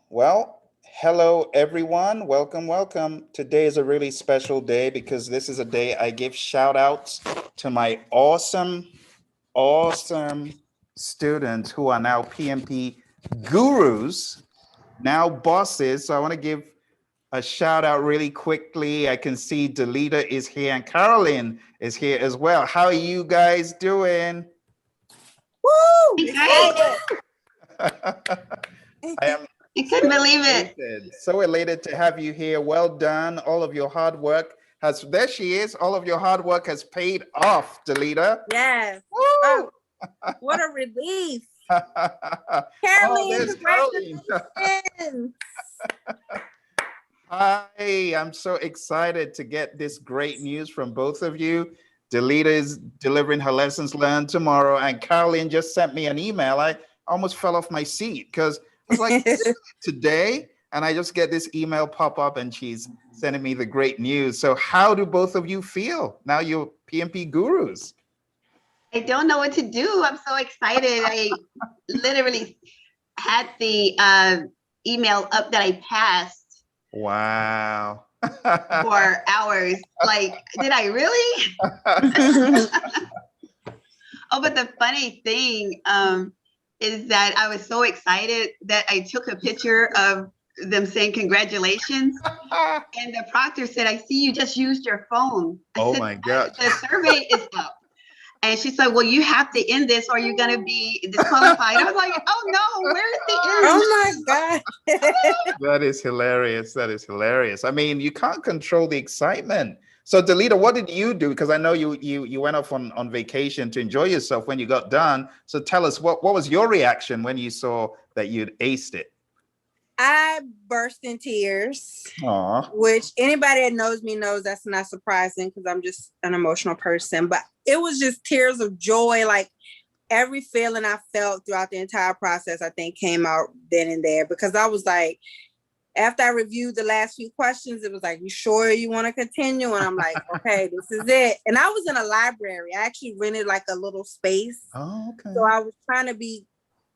Well, hello everyone. Welcome, welcome. Today is a really special day because this is a day I give shout outs to my awesome students who are now PMP gurus, now bosses. So I want to give a shout out really quickly. I can see Delita is here and Carolene is here as well. How are you guys doing? Woo! Great. I am I couldn't believe it. so elated to have you here. Well done. All of your hard work has, there she is. All of your hard work has paid off, Delita. Yes. Woo! Oh, what a relief. Oh, Carolene, there's Carolene. congratulations. Hi, I'm so excited to get this great news from both of you. Delita is delivering her lessons learned tomorrow, and Carolene just sent me an email. I almost fell off my seat because I was like, today, and I just get this email pop up and she's sending me the great news. So how do both of you feel? Now you're PMP gurus. I don't know what to do. I'm so excited. I literally had the email up that I passed Wow. for hours. Like, did I really? Oh, but the funny thing is that I was so excited that I took a picture of them saying congratulations. And the proctor said, I see you just used your phone. Oh my God. The survey is up. And she said, well, you have to end this or you're going to be disqualified. I was like, oh no, where's the end? Oh my God. That is hilarious. That is hilarious. I mean, you can't control the excitement. So Delita, what did you do? Because I know you went off on vacation to enjoy yourself when you got done. So tell us, what was your reaction when you saw that you'd aced it? I burst in tears. Aw. Which anybody that knows me knows that's not surprising because I'm just an emotional person. But it was just tears of joy. Like every feeling I felt throughout the entire process, I think came out then and there because I was like, after I reviewed the last few questions, it was like, you sure you want to continue? And I'm like, okay, this is it. And I was in a library. I actually rented like a little space. Oh, okay. So I was trying to be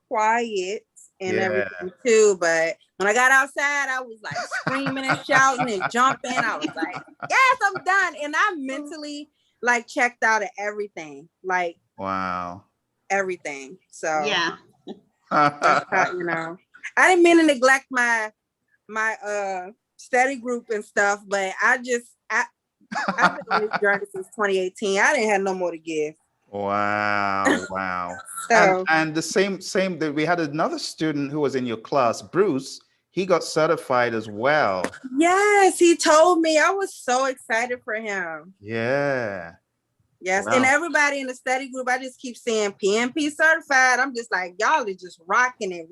quiet and Yeah. everything too. But when I got outside, I was like screaming and shouting and jumping. I was like, yes, I'm done. And I mentally like checked out of everything. Like, Wow. everything. So Yeah. that's how, I didn't mean to neglect my study group and stuff, but I've been on this journey since 2018. I didn't have no more to give. Wow. Wow. So, and the same that we had another student who was in your class, Bruce. He got certified as well. yes, he told me. I was so excited for him. Yeah. Yes, Wow. and everybody in the study group, I just keep saying PMP certified. I'm just like, y'all are just rocking it.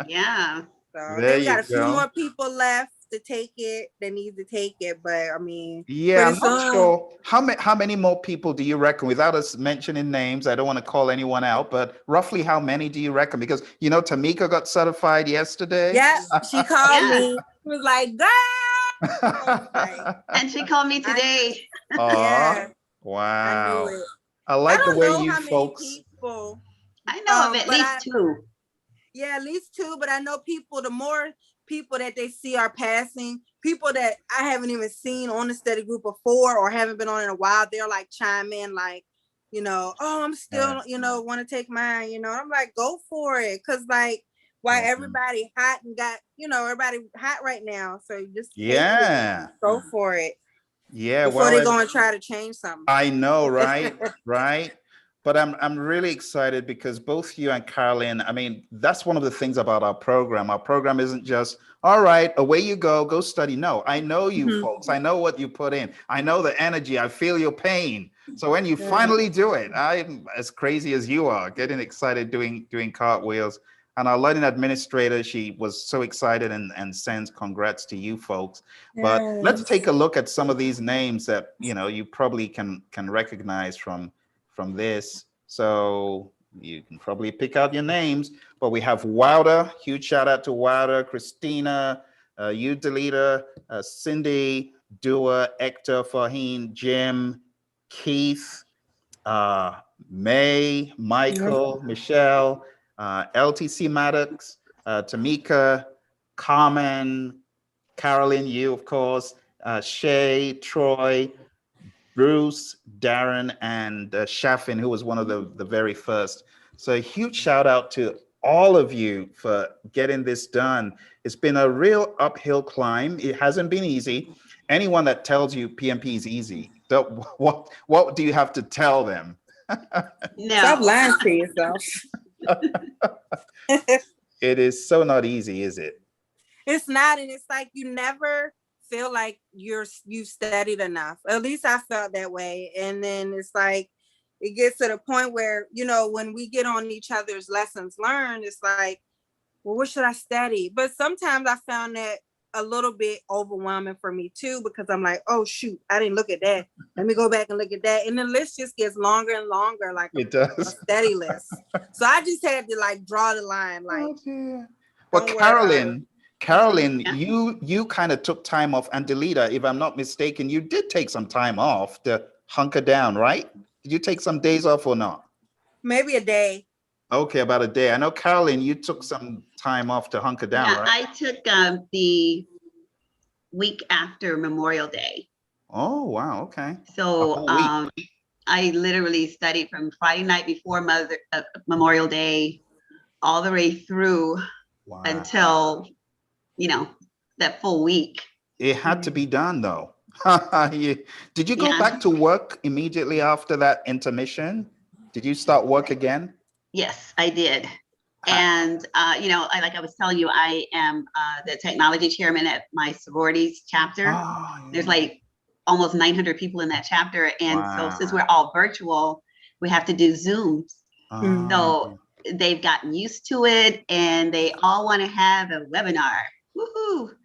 Yeah. So There we got you a few go. more people left to take it that need to take it, but I mean, Yeah, I'm pretty not soon. sure how many more people do you reckon, without us mentioning names? I don't want to call anyone out, but roughly how many do you reckon? Because Tameka got certified yesterday. Yeah, she called Yeah. me. She was like, girl. And she called me today. Yeah, Wow. I knew it. I like the don't way know you how many folks. people. I know of at but least two. Yeah, at least two, but I know people, the more people that they see are passing, people that I haven't even seen on the study group before or haven't been on in a while, they're like chime in like, oh, I'm still, want to take mine, I'm like, go for it. Cause like, why everybody hot and got, everybody hot right now. So you just go for it. Yeah. Before they go and try to change something. I know, right? Right. But I'm really excited because both you and Carolyn, I mean, that's one of the things about our program. Our program isn't just, all right, away you go study. No, I know you folks. I know what you put in. I know the energy. I feel your pain. So when you finally do it, I'm as crazy as you are, getting excited doing cartwheels. And our learning administrator, she was so excited and sends congrats to you folks. But let's take a look at some of these names that, you probably can recognize from this. So you can probably pick out your names, but we have Wilder, huge shout out to Wilder, Christina, you Delita, Cindy, Dua, Hector, Faheen, Jim, Keith, May, Michael, Michelle, LTC Maddox, Tameka, Carmen, Carolyn, you, of course, Shay, Troy, Bruce, Darren, and Shafin, who was one of the very first. So a huge shout out to all of you for getting this done. It's been a real uphill climb. It hasn't been easy. Anyone that tells you PMP is easy, what do you have to tell them? No. Stop lying to yourself. It is so not easy, is it? It's not, and it's like you never feel like you've studied enough. At least I felt that way. And then it's like it gets to the point where, you know, when we get on each other's lessons learned, it's like, well, what should I study? But sometimes I found that a little bit overwhelming for me too, because I'm like, oh shoot, I didn't look at that. Let me go back and look at that. And the list just gets longer and longer, like it a does. study list. So I just had to like draw the line, like, well, Carolyn, Yeah. you kind of took time off, and Delita, if I'm not mistaken, you did take some time off to hunker down, right? Did you take some days off or not? maybe a day. Okay, about a day. I know, Carolyn, you took some time off to hunker down, Yeah, right? I took the week after Memorial Day. Oh, wow. Okay. So A whole week. I literally studied from Friday night before Memorial Day all the way through Wow. until, you know, that full week. It had to be done, though. Did you go Yeah. back to work immediately after that intermission? Did you start work again? Yes, I did. And, you know, like I was telling you, I am the technology chairman at my sororities chapter. Oh, There's yeah. like almost 900 people in that chapter. And so since Wow. we're all virtual, we have to do Zooms. Oh. So they've gotten used to it and they all want to have a webinar. Woohoo!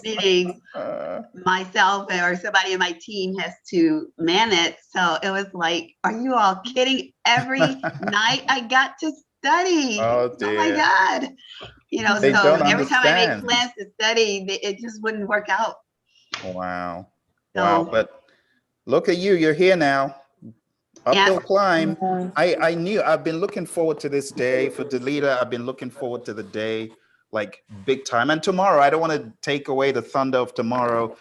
Meaning myself or somebody in my team has to man it. So it was like, are you all kidding? Every night I got to study. Oh, Oh my dear. God. You know, They so don't every time I make understand. plans to study, it just wouldn't work out. Wow. So, Wow. But look at you. You're here now. Uphill Yeah. climb. I knew I've been looking forward to this day for Delita. I've been looking forward to the day like big time. And tomorrow, I don't want to take away the thunder of tomorrow.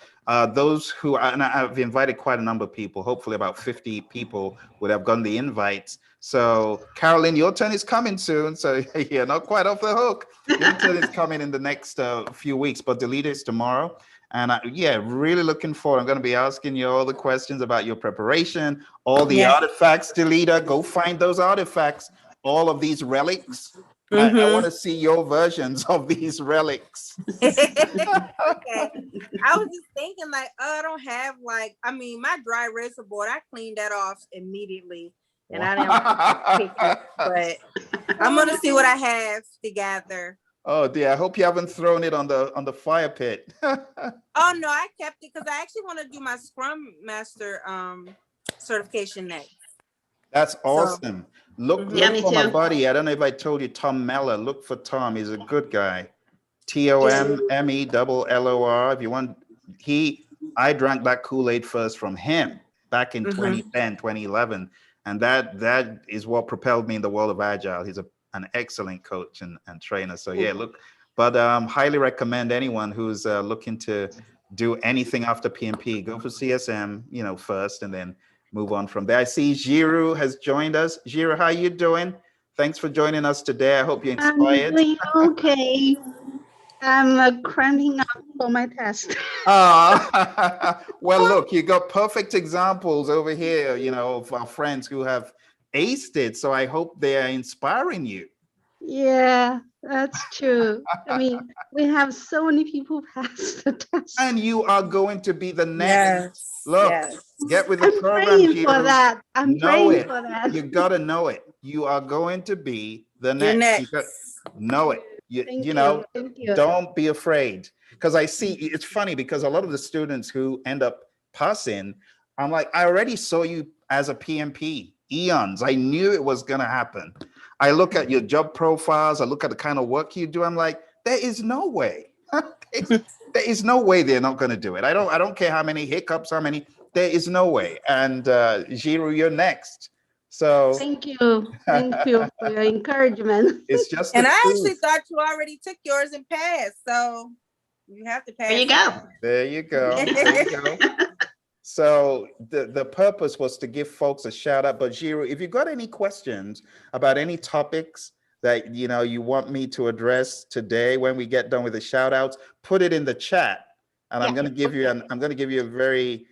Those who, and I've invited quite a number of people, hopefully about 50 people would have gotten the invites. So Carolyn, your turn is coming soon. So you're not quite off the hook. Your turn is coming in the next few weeks, but Delita is tomorrow. And yeah, really looking forward. I'm going to be asking you all the questions about your preparation, all the artifacts, Delita. Go find those artifacts, all of these relics. I want to see your versions of these relics. Okay. I was just thinking like, oh, I don't have like, I mean, my dry razor board, I cleaned that off immediately. And I didn't pick it, but I'm gonna see what I have to gather. Oh dear, I hope you haven't thrown it on the fire pit. Oh no, I kept it because I actually want to do my Scrum Master certification next. That's awesome. Look Yeah, for me my too. buddy. I don't know if I told you, Tom Meller. Look for Tom. He's a good guy. TOMMELLOR. If you want, I drank that Kool-Aid first from him back in 2010, 2011. And that is what propelled me in the world of Agile. He's an excellent coach and trainer. So yeah, look, but highly recommend anyone who's looking to do anything after PMP, go for CSM, you know, first, and then move on from there. I see Zhiru has joined us. Zhiru, how you doing? Thanks for joining us today. I hope you're inspired. I'm doing okay. I'm cramping up for my test. Well, look, you got perfect examples over here, you know, of our friends who have aced it. So I hope they are inspiring you. Yeah, that's true. I mean, we have so many people pass the test. And you are going to be the next. Look, get with the I'm program. praying Zhiru. for that. I'm Know praying it. for that. You got to know it. You are going to be the You're next. next. You know it. Thank You know, Thank you. don't be afraid. Because I see, it's funny because a lot of the students who end up passing, I'm like, I already saw you as a PMP, eons. I knew it was going to happen. I look at your job profiles. I look at the kind of work you do. I'm like, there is no way. There is no way they're not going to do it. I don't care how many hiccups, there is no way. And Zhiru, you're next. So Thank you. Thank you for your encouragement. it's just And the I actually truth. thought you already took yours and passed, so you have to pass. There you go. There you go. There you go. So the purpose was to give folks a shout out. But Zhiru, if you got any questions about any topics that you want me to address today when we get done with the shout outs, put it in the chat. And I'm going to give you a very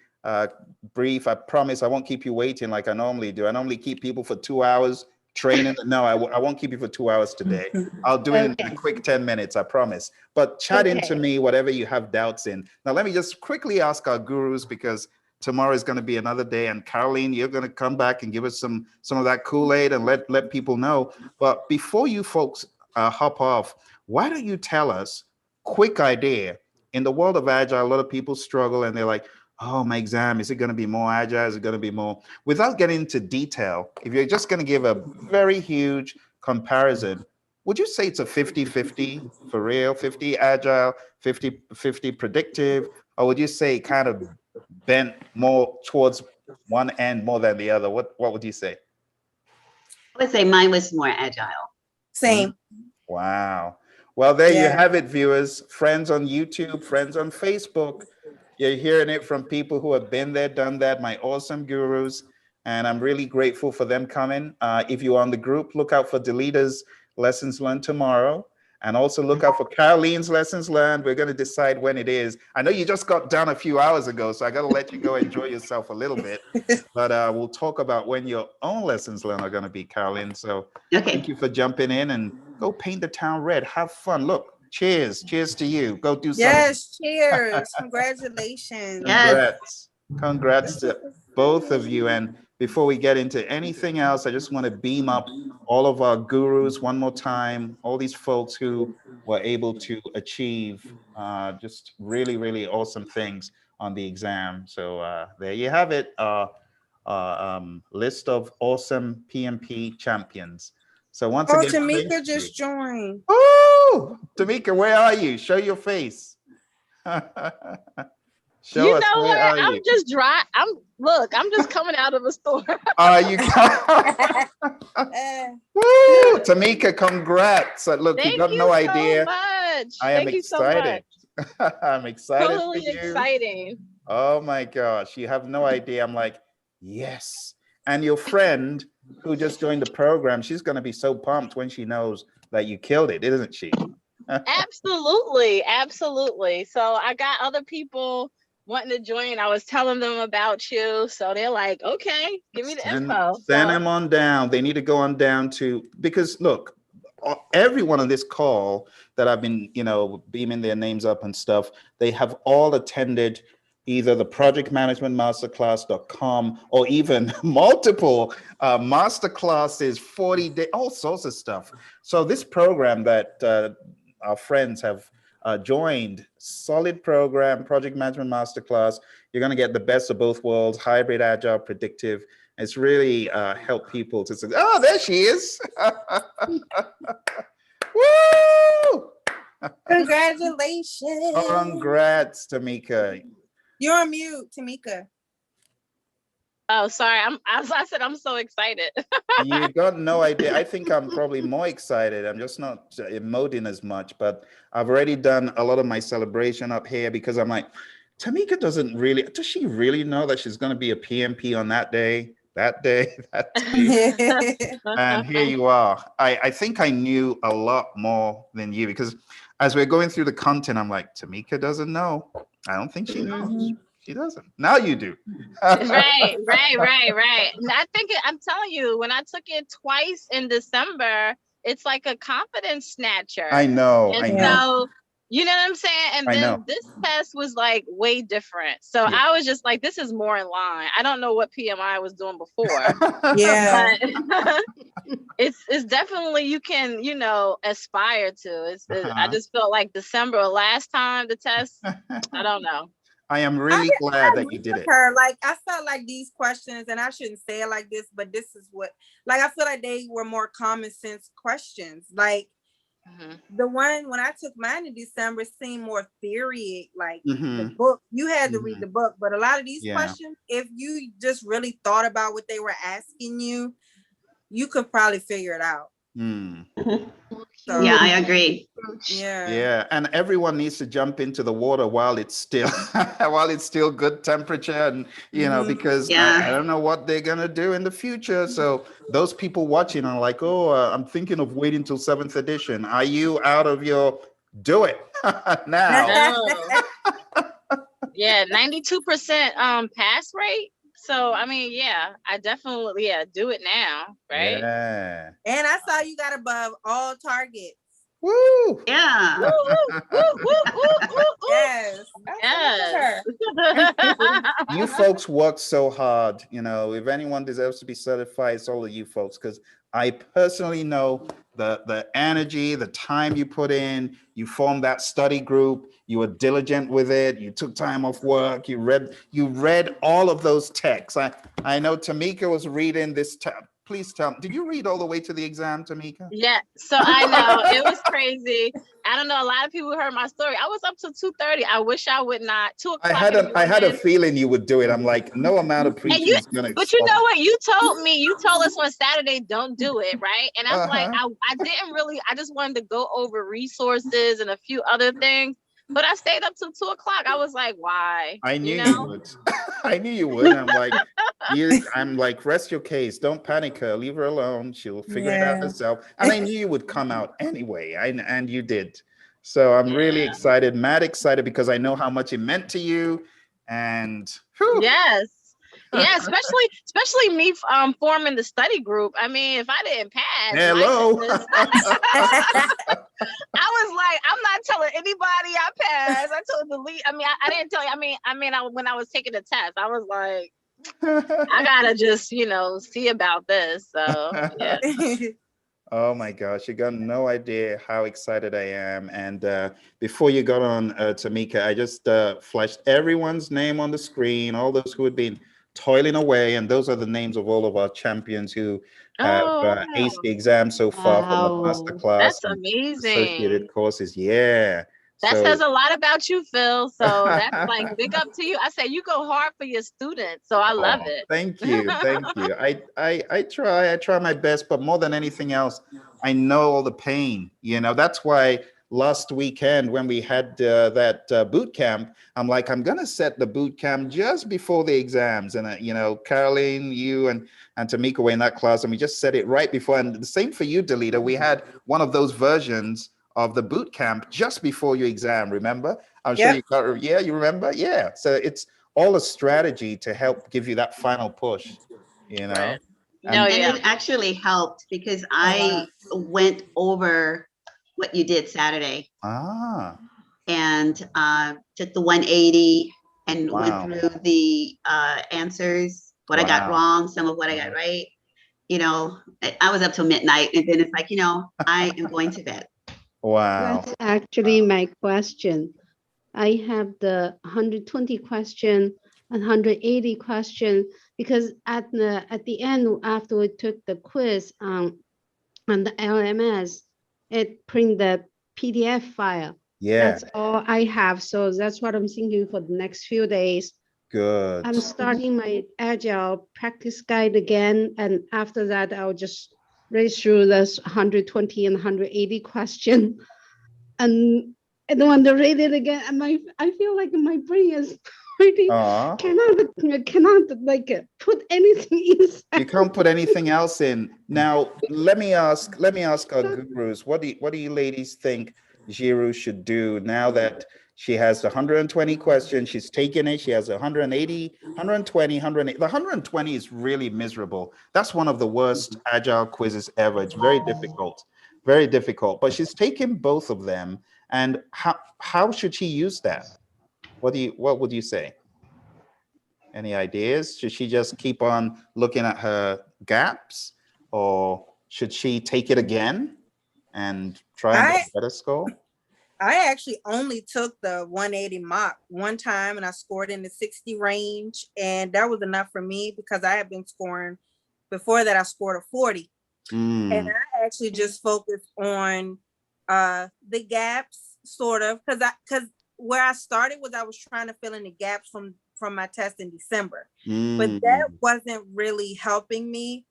brief. I promise I won't keep you waiting like I normally do. I normally keep people for 2 hours training. No, I won't keep you for 2 hours today. I'll do it in a quick 10 minutes, I promise. But chat into me whatever you have doubts in. Now, let me just quickly ask our gurus, because tomorrow is going to be another day. And Carolene, you're going to come back and give us some of that Kool-Aid and let people know. But before you folks hop off, why don't you tell us, quick idea. In the world of Agile, a lot of people struggle and they're like, oh, my exam, is it going to be more Agile? Is it going to be more? Without getting into detail, if you're just going to give a very huge comparison, would you say it's a 50-50 for real, 50 Agile, 50-50 predictive? Or would you say kind of bent more towards one end more than the other? What would you say? I would say mine was more agile. Same. Wow. Well, there you have it, viewers, friends on YouTube, friends on Facebook. You're hearing it from people who have been there, done that, my awesome gurus. And I'm really grateful for them coming. If you're on the group, look out for Delita's Lessons Learned tomorrow. And also look out for Caroline's Lessons Learned. We're going to decide when it is. I know you just got done a few hours ago, so I got to let you go enjoy yourself a little bit. But we'll talk about when your own Lessons Learned are going to be, Caroline. So thank you for jumping in, and go paint the town red. Have fun. Look, cheers. Cheers to you. Go do something. Yes, cheers. Congratulations. Congrats. Congrats to both of you. And before we get into anything else, I just want to beam up all of our gurus one more time, all these folks who were able to achieve just really, really awesome things on the exam. So there you have it, list of awesome PMP champions. So once again, Tameka just joined. Oh, Tameka, where are you? Show your face. Show us, where are I'm you? just dry. I'm just coming out of a store. You Woo! Tameka, congrats. Look, you got no idea. Much. I am Thank excited. You so much. I'm excited Totally for you. Exciting. Oh my gosh, you have no idea. I'm like, yes. And your friend who just joined the program, she's going to be so pumped when she knows that you killed it, isn't she? Absolutely. Absolutely. So I got other people wanting to join. I was telling them about you. So they're like, okay, give me the info. Send them on down. They need to go on down to, because look, everyone on this call that I've been, beaming their names up and stuff, they have all attended either the project management masterclass.com or even multiple masterclasses, 40 days, all sorts of stuff. So this program that our friends have joined, solid program, project management masterclass. You're going to get the best of both worlds, hybrid, agile, predictive. It's really helped people to say, oh, there she is. Woo! Congratulations. Congrats, Tameka. You're on mute, Tameka. Oh, sorry. As I said, I'm so excited. You got no idea. I think I'm probably more excited. I'm just not emoting as much, but I've already done a lot of my celebration up here because I'm like, Tameka does she really know that she's going to be a PMP on that day? And here you are. I think I knew a lot more than you, because as we're going through the content, I'm like, Tameka doesn't know. I don't think she knows. She doesn't. Now you do. Right. And I'm telling you, when I took it twice in December, it's like a confidence snatcher. I know. So, you know what I'm saying? And then this test was like way different. So I was just like, this is more in line. I don't know what PMI was doing before. But it's definitely, you can, aspire to. I just felt like December last time the test, I don't know. I am really glad that you did it. Like, I felt like these questions, and I shouldn't say it like this, but this is what, like, I feel like they were more common sense questions. Like, the one when I took mine in December seemed more theory, like the book. You had to read the book, but a lot of these questions, if you just really thought about what they were asking you, you could probably figure it out. So, Yeah, I agree. Yeah, and everyone needs to jump into the water while it's still good temperature, and because I don't know what they're gonna do in the future. So those people watching are like, oh, I'm thinking of waiting till 7th edition. Are you out of your do it now? Yeah, 92% pass rate. So I mean, yeah, I definitely do it now, right? Yeah. And I saw you got above all targets. Woo! Yeah. Yes. Yes. You folks work so hard. If anyone deserves to be certified, it's all of you folks, because I personally know the energy, the time you put in. You formed that study group. You were diligent with it. You took time off work. You read all of those texts. I know Tameka was reading this. Please tell me, did you read all the way to the exam, Tameka? Yeah, so I know it was crazy. I don't know. A lot of people heard my story. I was up to 2:30. I wish I would not. 2:00. I had a feeling you would do it. I'm like, no amount of preaching is gonna. But you know what? You told us on Saturday, don't do it, right? And I'm like, I didn't really. I just wanted to go over resources and a few other things. But I stayed up till 2:00. I was like, why? I knew you would. I knew you would. I'm like, rest your case. Don't panic her. Leave her alone. She'll figure it out herself. And I knew you would come out anyway. And you did. So I'm really excited, mad excited, because I know how much it meant to you. And whew. Yes. Yeah, especially me forming the study group. I mean, if I didn't pass, hello. I was like, I'm not telling anybody I passed. I told Delita. I mean, I didn't tell you. I mean, when I was taking the test, I was like, I gotta just, see about this. So yeah. Oh my gosh, you got no idea how excited I am. And before you got on, Tameka, I just flashed everyone's name on the screen, all those who had been toiling away, and those are the names of all of our champions who have aced the exam so far from the masterclass. That's amazing. Associated courses, yeah. That says a lot about you, Phill. So that's like big up to you. I say you go hard for your students, so I love it. Thank you. I try my best, but more than anything else, I know all the pain. That's why last weekend when we had that boot camp, I'm like, I'm gonna set the boot camp just before the exams, and Carolene, you and Tameka were in that class, and we just set it right before. And the same for you, Delita. We had one of those versions of the boot camp just before your exam. Remember? I'm sure you got. Yeah, you remember? Yeah. So it's all a strategy to help give you that final push. And it actually helped because I went over what you did Saturday. And took the 180 and went through the answers, what I got wrong, some of what I got right. I was up till midnight, and then it's like, I am going to bed. Wow. That's actually my question. I have the 120 question and 180 question because at the end, after we took the quiz on the LMS, it print the PDF file. Yeah. That's all I have. So that's what I'm thinking for the next few days. Good. I'm starting my Agile practice guide again. And after that, I'll just read through this 120 and 180 question. And when I read it again, I feel like my brain is really cannot like put anything inside. You can't put anything else in. Now, let me ask our gurus, what do you ladies think Zhiru should do now that she has the 120 questions, she's taken it, she has 180, 120, 180. The 120 is really miserable. That's one of the worst Agile quizzes ever. It's very difficult, but she's taken both of them. And how should she use that? What would you say? Any ideas? Should she just keep on looking at her gaps, or should she take it again and try and get a better score? I actually only took the 180 mock one time, and I scored in the 60 range, and that was enough for me because I had been scoring before that. I scored a 40, and I actually just focused on the gaps, sort of, because where I started was I was trying to fill in the gaps from my test in December, but that wasn't really helping me.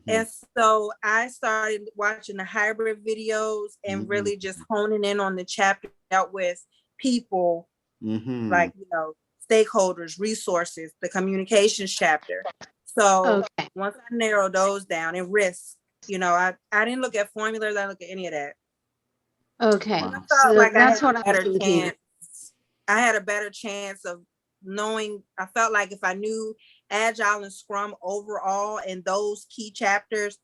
And so I started watching the hybrid videos and really just honing in on the chapter dealt with people, like, you know, stakeholders, resources, the communications chapter. So once I narrowed those down, and risk, you know, I didn't look at formulas, I didn't look at any of that. Okay. I felt So like that's what I I'm had a better thinking. chance. I had a better chance of knowing. I felt like if I knew Agile and Scrum overall in those key chapters,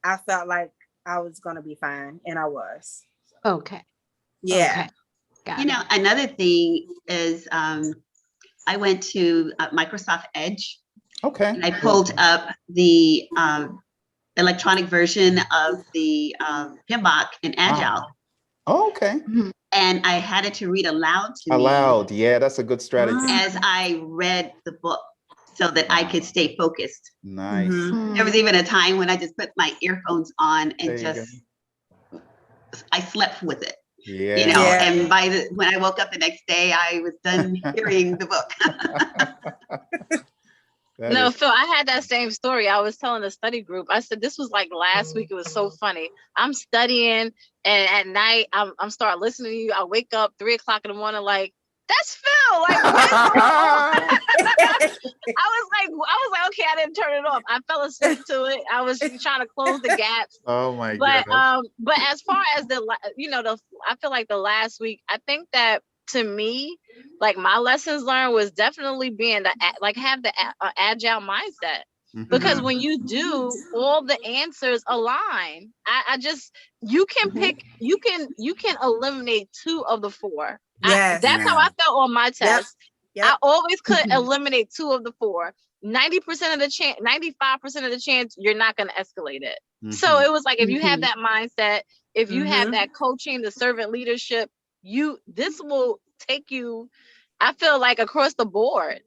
I felt like I was going to be fine, and I was. Okay. Yeah. Okay. Got You know, another thing is I went to Microsoft Edge. Okay. And I pulled up the electronic version of the PMBOK in Agile. Oh, okay. And I had it to read aloud to me. Aloud. Yeah, that's a good strategy. As I read the book so that I could stay focused. Nice. There was even a time when I just put my earphones on and I slept with it. Yeah. You know, and when I woke up the next day, I was done hearing the book. No, Phill, I had that same story. I was telling the study group. I said, this was like last week. It was so funny. I'm studying, and at night, I'm start listening to you. I wake up 3 o'clock in the morning, like, that's Phill. Like, I was like, okay, I didn't turn it off. I fell asleep to it. I was trying to close the gaps. Oh my God. But as far as I feel like the last week, I think that to me, like my lessons learned was definitely being have the agile mindset. Because when you do, all the answers align. I just, you can pick, you can eliminate 2 of the 4. That's how I felt on my test. I always could eliminate 2 of the 4. 90% of the chance, 95% of the chance, you're not going to escalate it. So it was like, if you have that mindset, if you have that coaching, the servant leadership, this will take you, I feel like, across the board.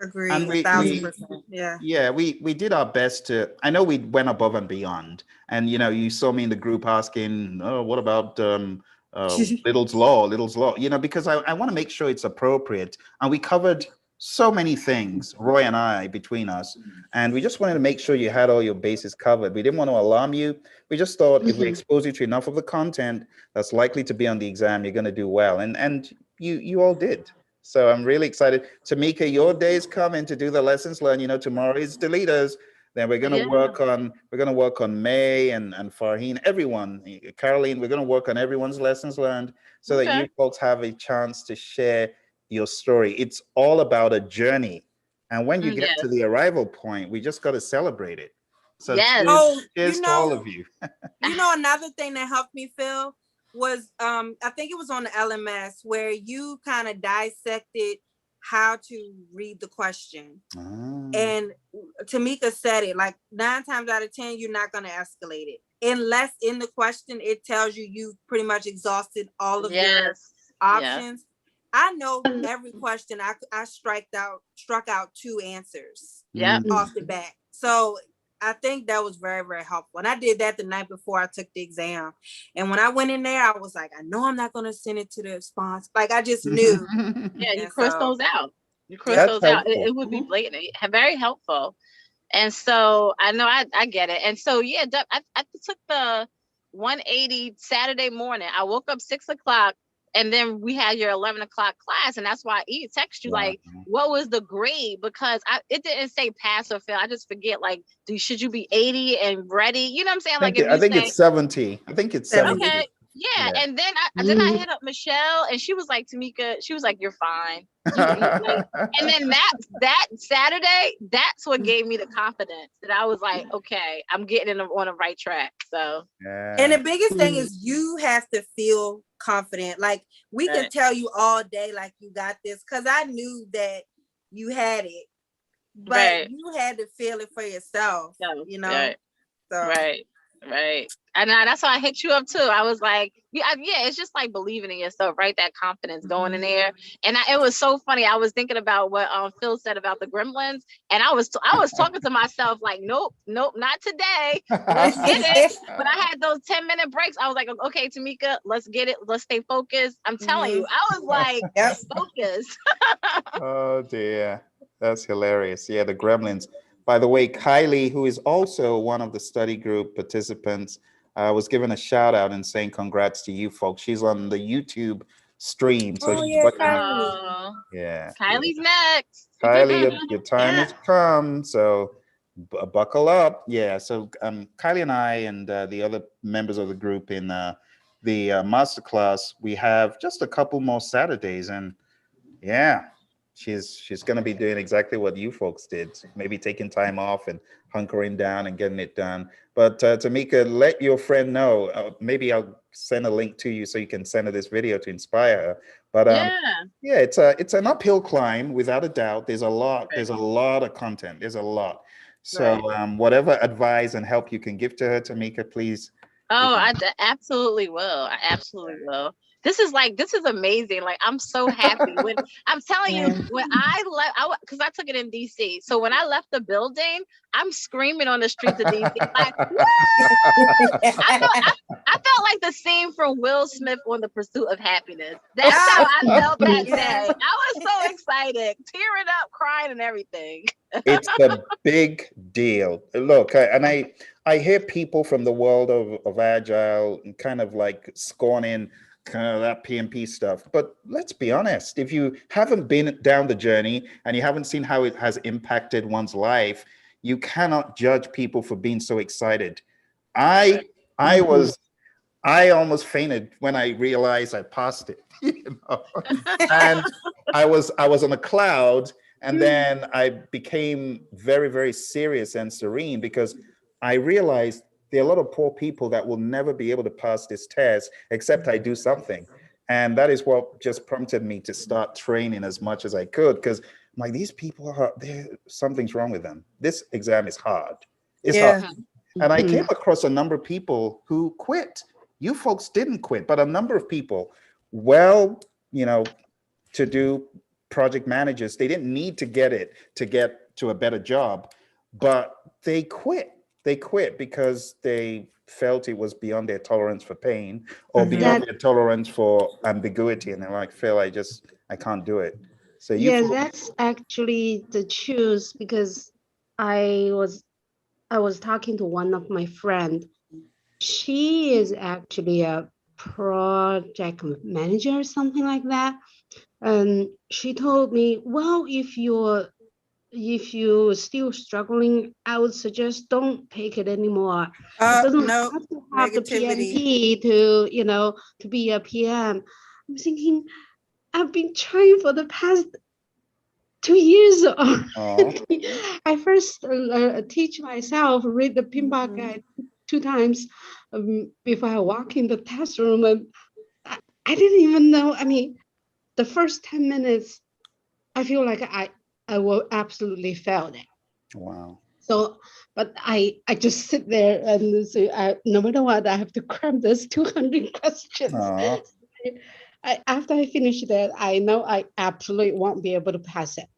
Agreed. And 1,000%. Yeah, we did our best to, I know we went above and beyond. And, you know, you saw me in the group asking, oh, what about Little's Law, you know, because I want to make sure it's appropriate. And we covered so many things, Roy and I, between us, and we just wanted to make sure you had all your bases covered. We didn't want to alarm you. We just thought if we expose you to enough of the content that's likely to be on the exam, you're going to do well. And you all did. So I'm really excited. Tameka, your day is coming to do the lessons learned. You know, tomorrow is Delita's. Then we're going to work on May and Farheen, everyone, Carolene, we're going to work on everyone's lessons learned so that you folks have a chance to share your story. It's all about a journey. And when you get to the arrival point, we just got to celebrate it. So cheers to all of you. You know, another thing that helped me, Phill, was I think it was on the LMS where you kind of dissected how to read the question. And Tameka said it, like 9 times out of 10, you're not going to escalate it. Unless in the question, it tells you you've pretty much exhausted all of your options. I know every question I struck out 2 answers off the bat. So I think that was very, very helpful. And I did that the night before I took the exam. And when I went in there, I was like, I know I'm not going to send it to the response. Like, I just knew. You cross those out. You cross those out. It would be blatant. Very helpful. And so I know I get it. And so, I took the 180 Saturday morning. I woke up 6 o'clock. And then we had your 11 o'clock class. And that's why I text you, like, what was the grade? Because it didn't say pass or fail. I just forget, like, should you be 80 and ready? You know what I'm saying? I think it's 70. I think it's 70. Okay. Yeah. And then I hit up Michelle and she was like, Tameka, she was like, you're fine. And then that Saturday, that's what gave me the confidence that I was like, okay, I'm getting on the right track. So. And the biggest thing is you have to feel confident. Like, we can tell you all day, like, you got this, because I knew that you had it, but you had to feel it for yourself, you know? Right. And that's why I hit you up too. I was like, it's just like believing in yourself, right? That confidence going in there. And it was so funny. I was thinking about what Phill said about the gremlins, and I was talking to myself like, nope, not today. Let's get it. But I had those 10-minute breaks. I was like, okay, Tameka, let's get it. Let's stay focused. I'm telling you, I was like, focused. Oh dear, that's hilarious. Yeah, the gremlins. By the way, Kylie, who is also one of the study group participants, was given a shout out and saying congrats to you folks. She's on the YouTube stream. So Oh she's yeah, watching. Kylie. Oh, Yeah. Kylie's next. Kylie, your time has come. So buckle up. Yeah. So Kylie and I and the other members of the group in the masterclass, we have just a couple more Saturdays, and yeah, she's going to be doing exactly what you folks did, maybe taking time off and hunkering down and getting it done. But Tameka, let your friend know. Maybe I'll send a link to you so you can send her this video to inspire her. But Yeah. yeah, it's an uphill climb without a doubt. There's a lot of content. There's a lot. So whatever advice and help you can give to her, Tameka, please. Oh, absolutely will. I absolutely will. This is amazing. Like, I'm so happy when I'm telling you, when I left, because I took it in DC. So when I left the building, I'm screaming on the streets of DC, like, woo! I felt like the scene from Will Smith on The Pursuit of Happiness. That's how I felt that day. I was so excited, tearing up, crying, and everything. It's a big deal. Look, I hear people from the world of Agile kind of like scorning kind of that PMP stuff. But let's be honest, if you haven't been down the journey and you haven't seen how it has impacted one's life, you cannot judge people for being so excited. I almost fainted when I realized I passed it, and I was on a cloud. And then I became very, very serious and serene because I realized there are a lot of poor people that will never be able to pass this test except I do something. And that is what just prompted me to start training as much as I could, because I'm like, these people something's wrong with them. This exam is hard. It's hard. And I came across a number of people who quit. You folks didn't quit, but a number of people, to do project managers, they didn't need to get to a better job, but they quit because they felt it was beyond their tolerance for pain or beyond their tolerance for ambiguity, and they're like, Phill, I can't do it. So that's actually the truth, because I was talking to one of my friends. She is actually a project manager or something like that. And she told me, well, if you're still struggling, I would suggest don't take it anymore. It doesn't have to have the PMP to be a PM. I'm thinking, I've been trying for the past 2 years already. I first teach myself, read the pinball guide 2 times before I walk in the test room. And I didn't even know. I mean, the first 10 minutes, I feel like I will absolutely fail it. Wow. So, but I just sit there and say, no matter what, I have to cram this 200 questions. After I finish that, I know I absolutely won't be able to pass it.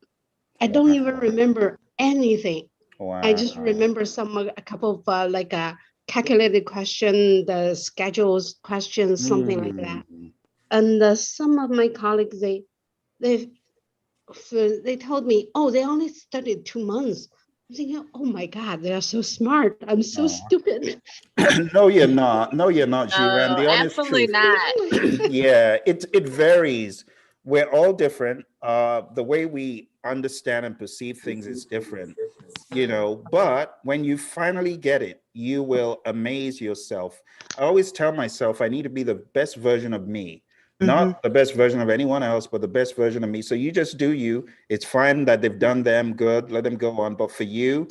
I don't even remember anything. Wow. I just remember a couple of calculated question, the schedules questions, something like that. And some of my colleagues, they told me, oh, they only studied 2 months. I'm thinking, oh my God, they are so smart. I'm so stupid. No, you're not. No, you're not, Zhiru. And the honest Absolutely truth, not. Yeah, it varies. We're all different. The way we understand and perceive things is different, but when you finally get it, you will amaze yourself. I always tell myself I need to be the best version of me. Not the best version of anyone else, but the best version of me. So you just do you. It's fine that they've done them, good, let them go on. But for you,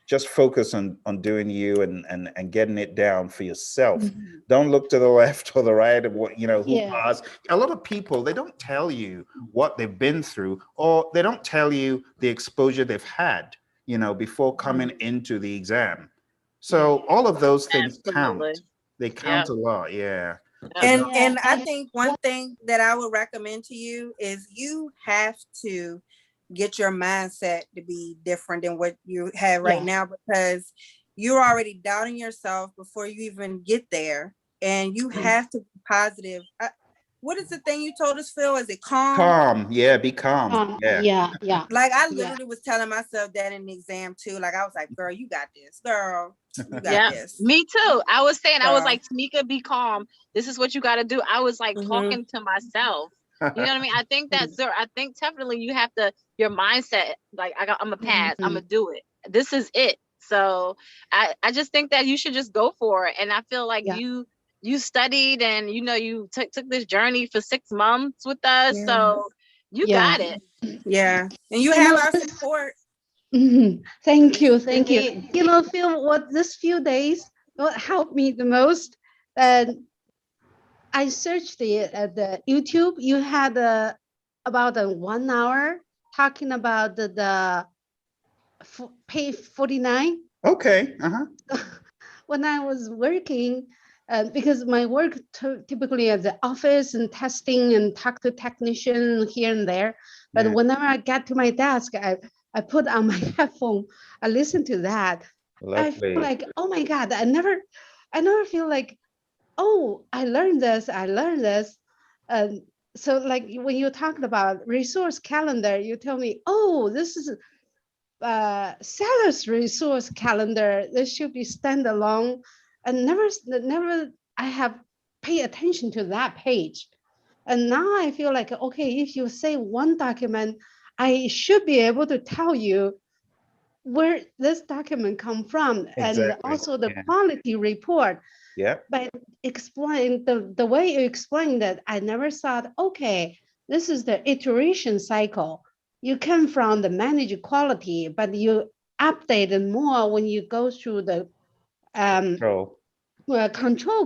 just focus on doing you and getting it down for yourself. Don't look to the left or the right of what, who passed. A lot of people, they don't tell you what they've been through, or they don't tell you the exposure they've had, before coming into the exam. So all of those things count. They count a lot. Yeah. And I think one thing that I would recommend to you is you have to get your mindset to be different than what you have right now, because you're already doubting yourself before you even get there, and you have to be positive. what is the thing you told us, Phill? Is it calm? Calm. Yeah, be calm. Yeah. Like I literally was telling myself that in the exam too. Like I was like, girl, you got this, girl. You got this. Me too. I was saying, I was Girl. like, Tameka, be calm. This is what you got to do. I was like talking to myself. You know what I mean? I think that's, I think definitely you have to, your mindset, like I'm a pass, I'm gonna do it. This is it. So I just think that you should just go for it. And I feel like you studied and, you know, you took this journey for 6 months with us. Yeah. So you got it. Yeah. And you have our support. Thank you. You know, Phill, what this few days, what helped me the most, I searched the YouTube. You had about a 1 hour talking about the page 49. Okay. When I was working, because my work typically at the office and testing and talk to technician here and there. But whenever I get to my desk, I put on my headphone, I listen to that. Lovely. I feel like, oh my God, I never feel like, oh, I learned this. So like when you talked about resource calendar, you tell me, oh, this is seller's resource calendar. This should be standalone. And never I have paid attention to that page. And now I feel like, okay, if you say one document, I should be able to tell you where this document come from, and also the quality report. But explain the way you explained that, I never thought, okay, this is the iteration cycle. You come from the managed quality, but you update it more when you go through the control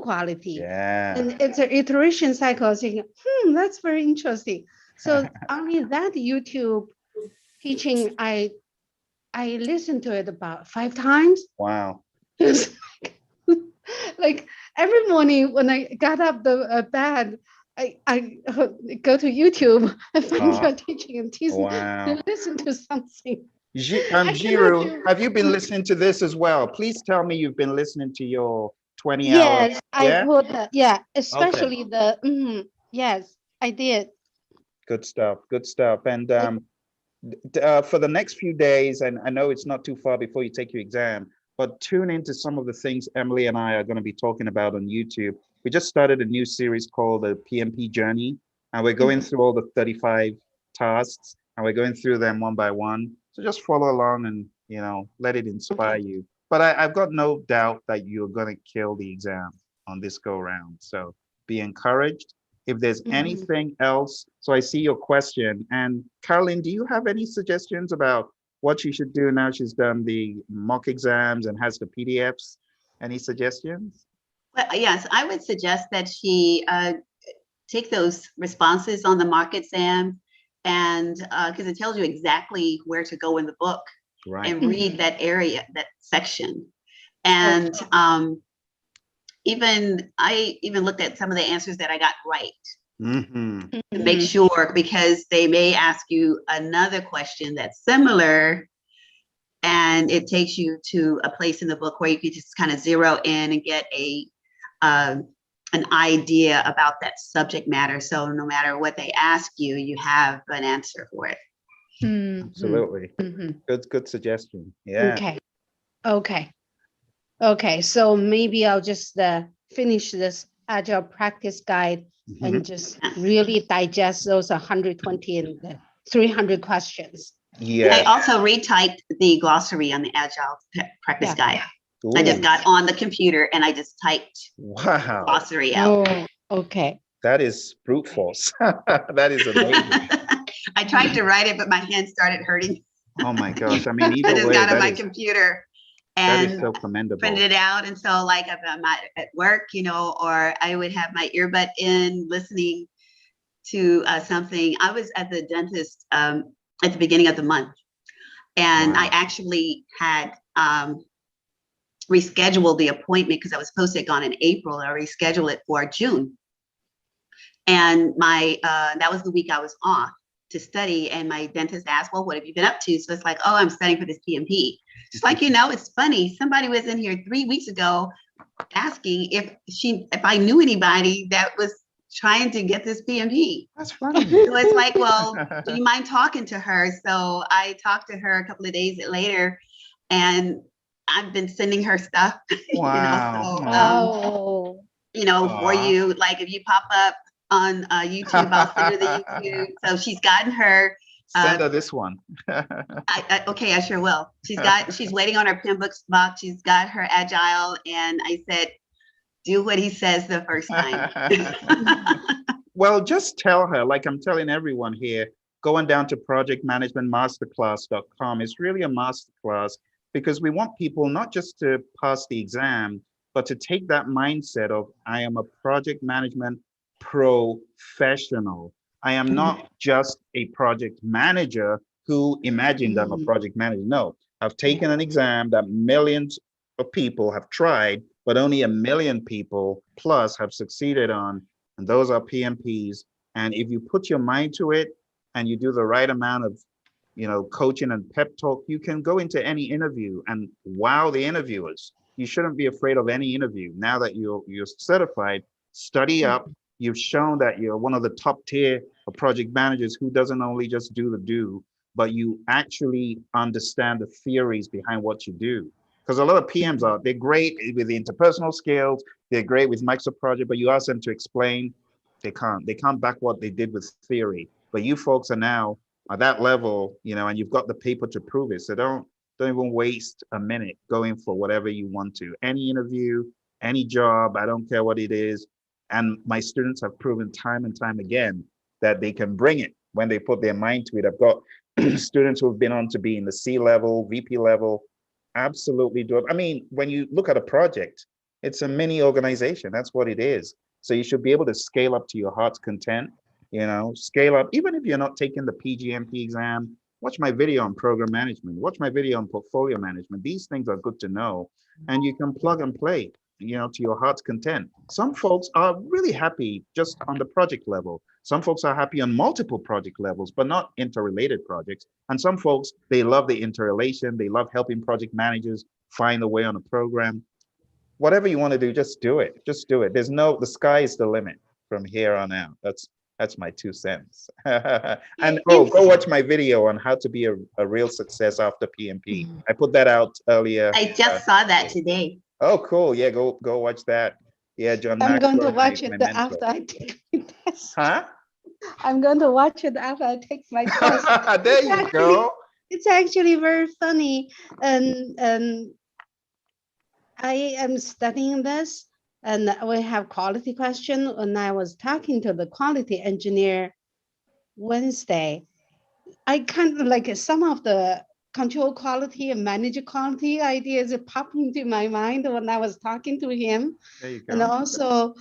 quality. And it's an iteration cycle. Thinking, that's very interesting. So only that YouTube teaching, I listened to it about 5 times. Wow. Like every morning when I got up the bed, I go to YouTube and find your teaching and teaching and listen to something. Zhiru, have you been listening to this as well? Please tell me you've been listening to your 20 hours. Yes, I put especially the yes, I did. Good stuff. And for the next few days, and I know it's not too far before you take your exam, but tune into some of the things Emily and I are going to be talking about on YouTube. We just started a new series called the PMP Journey, and we're going through all the 35 tasks, and we're going through them one by one. So just follow along and, you know, let it inspire you. But I've got no doubt that you're going to kill the exam on this go round. So be encouraged. If there's anything else, so I see your question. And Carolene, do you have any suggestions about what she should do now she's done the mock exams and has the PDFs? Any suggestions? Well, yes, I would suggest that she take those responses on the mock exam, and because it tells you exactly where to go in the book and read that area, that section. And I even looked at some of the answers that I got right to make sure, because they may ask you another question that's similar, and it takes you to a place in the book where you can just kind of zero in and get an idea about that subject matter. So no matter what they ask you, you have an answer for it. Absolutely. Good suggestion. Yeah. Okay. So maybe I'll just finish this Agile practice guide and just really digest those 120 and 300 questions. I also retyped the glossary on the Agile practice guide. I just got on the computer and I just typed glossary out. Okay. That is brute force. That is amazing. I tried to write it, but my hand started hurting. Oh my gosh. I mean, either I just way, got on my computer and that is so commendable. printed it out. And so like if I'm at work, you know, or I would have my earbud in listening to something. I was at the dentist at the beginning of the month, and I actually had rescheduled the appointment because I was supposed to have gone in April. I rescheduled it for June. And my that was the week I was off to study, and my dentist asked, well, what have you been up to? So it's like, oh, I'm studying for this PMP. Just like, you know, it's funny. Somebody was in here 3 weeks ago asking if I knew anybody that was trying to get this PMP. That's funny. So it's like, well, do you mind talking to her? So I talked to her a couple of days later, and I've been sending her stuff. Wow. Oh, For you, like if you pop up on YouTube, I'll send her the YouTube. So she's gotten her. Send her this one. Okay, I sure will. She's waiting on her PIM books box. She's got her Agile, and I said, do what he says the first time. Well, just tell her, like I'm telling everyone here, going down to projectmanagementmasterclass.com. It's really a masterclass because we want people not just to pass the exam, but to take that mindset of, I am a project management professional. I am not just a project manager who imagined I'm a project manager. No, I've taken an exam that millions of people have tried, but only 1 million people plus have succeeded on, and those are PMPs. And if you put your mind to it and you do the right amount of, coaching and pep talk, you can go into any interview and wow the interviewers. You shouldn't be afraid of any interview. Now that you're certified, study up. You've shown that you're one of the top tier of project managers who doesn't only just do the do, but you actually understand the theories behind what you do. Because a lot of PMs they're great with the interpersonal skills, they're great with Microsoft Project, but you ask them to explain, they can't back what they did with theory. But you folks are now at that level, and you've got the paper to prove it. So don't even waste a minute going for whatever you want to. Any interview, any job, I don't care what it is. And my students have proven time and time again that they can bring it when they put their mind to it. I've got students who have been on to be in the C level, VP level, absolutely do it. I mean, when you look at a project, it's a mini organization. That's what it is. So you should be able to scale up to your heart's content, scale up. Even if you're not taking the PMP exam, watch my video on program management, watch my video on portfolio management. These things are good to know, and you can plug and play, to your heart's content. Some folks are really happy just on the project level. Some folks are happy on multiple project levels, but not interrelated projects. And some folks, they love the interrelation. They love helping project managers find a way on a program. Whatever you want to do, just do it. Just do it. The sky is the limit from here on out. That's my 2 cents. And go watch my video on how to be a real success after PMP. I put that out earlier. I just saw that today. Oh, cool. Yeah, go watch that. Yeah, John. I'm going to Maxwell, watch my it mentor. after I take my test. Huh? I'm going to watch it after I take my test. There you go. It's actually very funny. And I am studying this, and we have quality question. When I was talking to the quality engineer Wednesday, I kind of like some of the control quality and manage quality ideas popped into my mind when I was talking to him. There you go. And also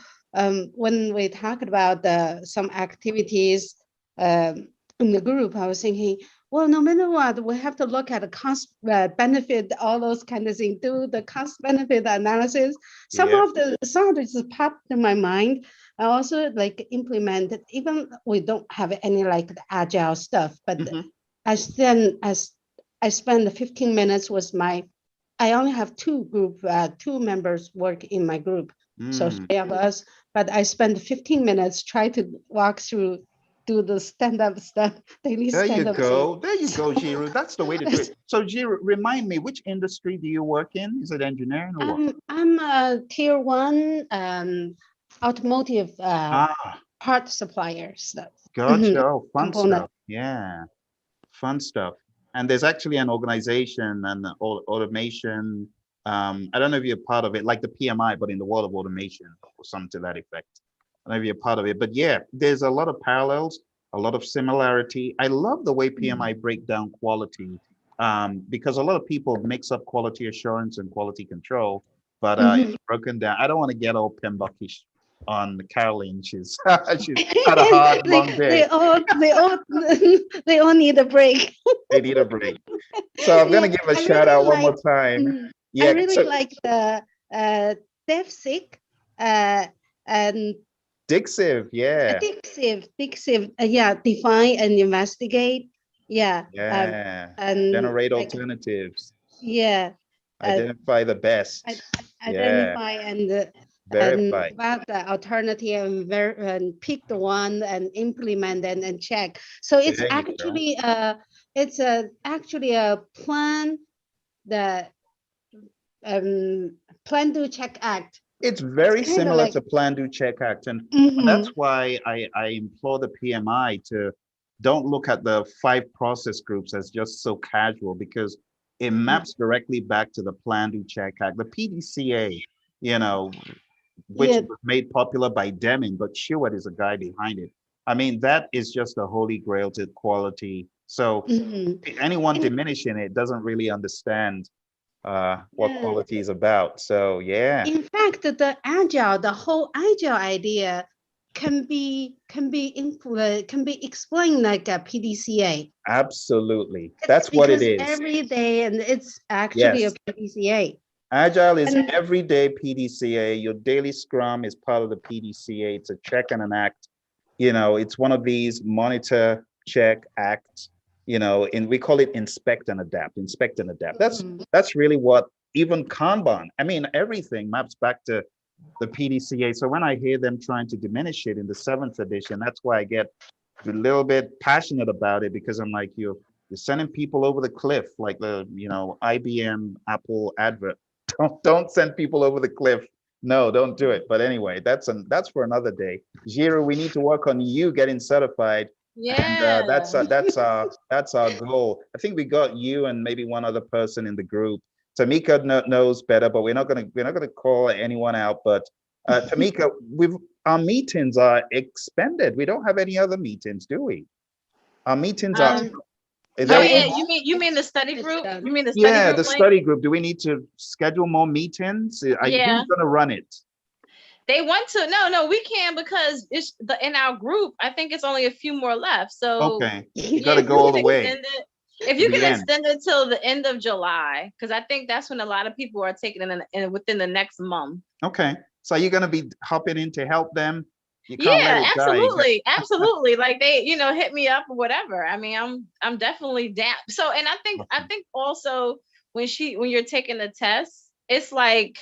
when we talked about some activities in the group, I was thinking, well, no matter what, we have to look at the cost benefit, all those kind of things, do the cost benefit analysis. Some of the just popped in my mind. I also like implemented, even we don't have any like the agile stuff, but I spend 15 minutes with I only have two members work in my group. So 3 of us, but I spend 15 minutes trying to walk through, do the stand-up stuff, daily stand-up. There you go, Zhiru. That's the way to do it. So Zhiru, remind me, which industry do you work in? Is it engineering or what? I'm a tier 1 automotive part supplier stuff. Gotcha. Oh, fun stuff. Yeah, fun stuff. And there's actually an organization and automation. I don't know if you're part of it, like the PMI, but in the world of automation or something to that effect. I don't know if you're part of it, but yeah, there's a lot of parallels, a lot of similarity. I love the way PMI break down quality because a lot of people mix up quality assurance and quality control, but it's broken down. I don't want to get all pimbuckish on Carolene. She's had a hard, long day. They all need a break. They need a break. So I'm going to give a shout out one more time. Yeah, I really like the DevSig and Dixiv, yeah. Dixiv, yeah, define and investigate. Yeah. And generate alternatives. Yeah. Identify the best. Identify and Verify. about the alternative and pick the one and implement and check. So it's There you go. actually actually a plan that plan do check act. It's very It's kinda similar like- to Plan, Do, Check, Act. And Mhm. that's why I implore the PMI to don't look at the 5 process groups as just so casual, because it maps directly back to the Plan, Do, Check, Act. The PDCA, you know, which Yeah. was made popular by Deming, but Stewart is a guy behind it. I mean, that is just a holy grail to quality. So Mhm. anyone And- diminishing it doesn't really understand what Yeah. quality is about. So yeah. In fact, the whole agile idea can be explained like a PDCA. Absolutely. It's That's what it because is. every day, and it's actually Yes. a PDCA. Agile is And- everyday PDCA. Your daily scrum is part of the PDCA. It's a check and an act. You know, it's one of these monitor, check, act, you know, and we call it inspect and adapt, inspect and adapt. Mhm. That's really what even Kanban, I mean, everything maps back to the PDCA. So when I hear them trying to diminish it in the 7th edition, that's why I get a little bit passionate about it, because I'm like, you're sending people over the cliff, like the, you know, IBM Apple advert. Don't send people over the cliff. No, don't do it. But anyway, that's for another day. Zhiru, we need to work on you getting certified. Yeah. And that's our goal. I think we got you and maybe one other person in the group. Tameka knows better, but we're not gonna call anyone out. But Tameka, our meetings are expended. We don't have any other meetings, do we? Our meetings are. Is Oh that- yeah, you mean the study It's group? done. You mean the study yeah, group the link? study group. Do we need to schedule more meetings? Yeah. Who's gonna run it? They want to. No, we can, because it's in our group. I think it's only a few more left. So Okay, you yeah, gotta if go you all can the way. extend it- If you to the can end. extend it till the end of July, because I think that's when a lot of people are taking it within the next month. Okay, so you're gonna be hopping in to help them. You can't let Yeah, it die. absolutely. Like they, hit me up or whatever. I mean, I'm definitely down. So, and I think also when you're taking the test, it's like,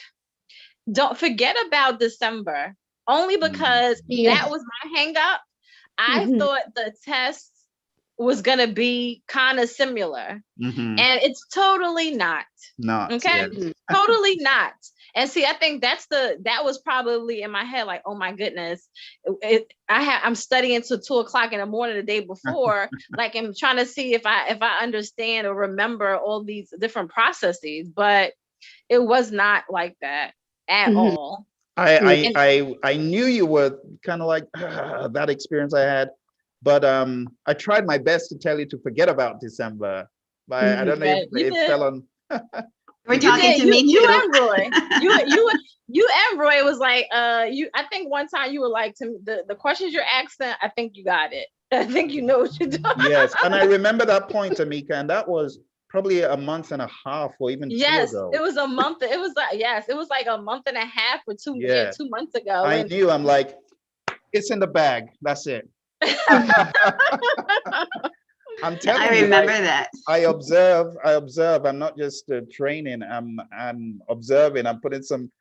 don't forget about December, only because Yeah. that was my hang up. I Mhm. thought the test was gonna be kind of similar, Mhm. and it's totally not. Not Okay. yet. Totally not. And see, I think that was probably in my head, like, oh my goodness, I'm studying till 2:00 in the morning the day before, like I'm trying to see if I understand or remember all these different processes, but it was not like that at Mhm. all. I knew you were kind of like that experience I had, but I tried my best to tell you to forget about December, but I don't know if You it did. fell on. We're You talking did. to me You too. and Roy. You and Roy was like, I think one time you were like, to me, the questions you're asking, I think you got it. I think you know what you're doing. Yes, and I remember that point, Tameka, and that was probably a month and a half or even 2 Yes, ago. it was a month. It was like a month and a half or 2 Yeah. 2 months ago. I And knew. I'm like, it's in the bag. That's it. I'm telling I you. remember that. I observe. I'm not just training. I'm observing. I'm putting some,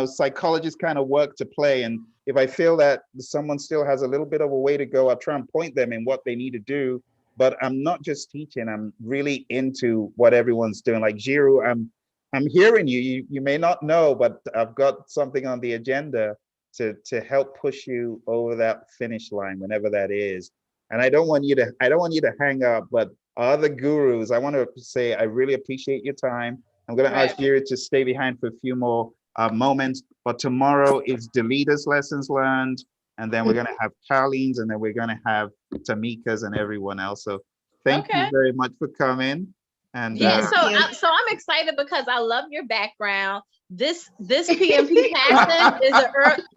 psychologist kind of work to play. And if I feel that someone still has a little bit of a way to go, I'll try and point them in what they need to do. But I'm not just teaching. I'm really into what everyone's doing. Like Zhiru, I'm hearing you. You may not know, but I've got something on the agenda to help push you over that finish line, whenever that is. And I don't want you to hang up, but other gurus, I want to say I really appreciate your time. I'm going to ask you to stay behind for a few more moments, but tomorrow is Delita's lessons learned, and then we're going to have Carolene's, and then we're going to have Tameka's and everyone else. So thank you very much for coming. And yeah, so you. I'm excited because I love your background. This PMP Passion is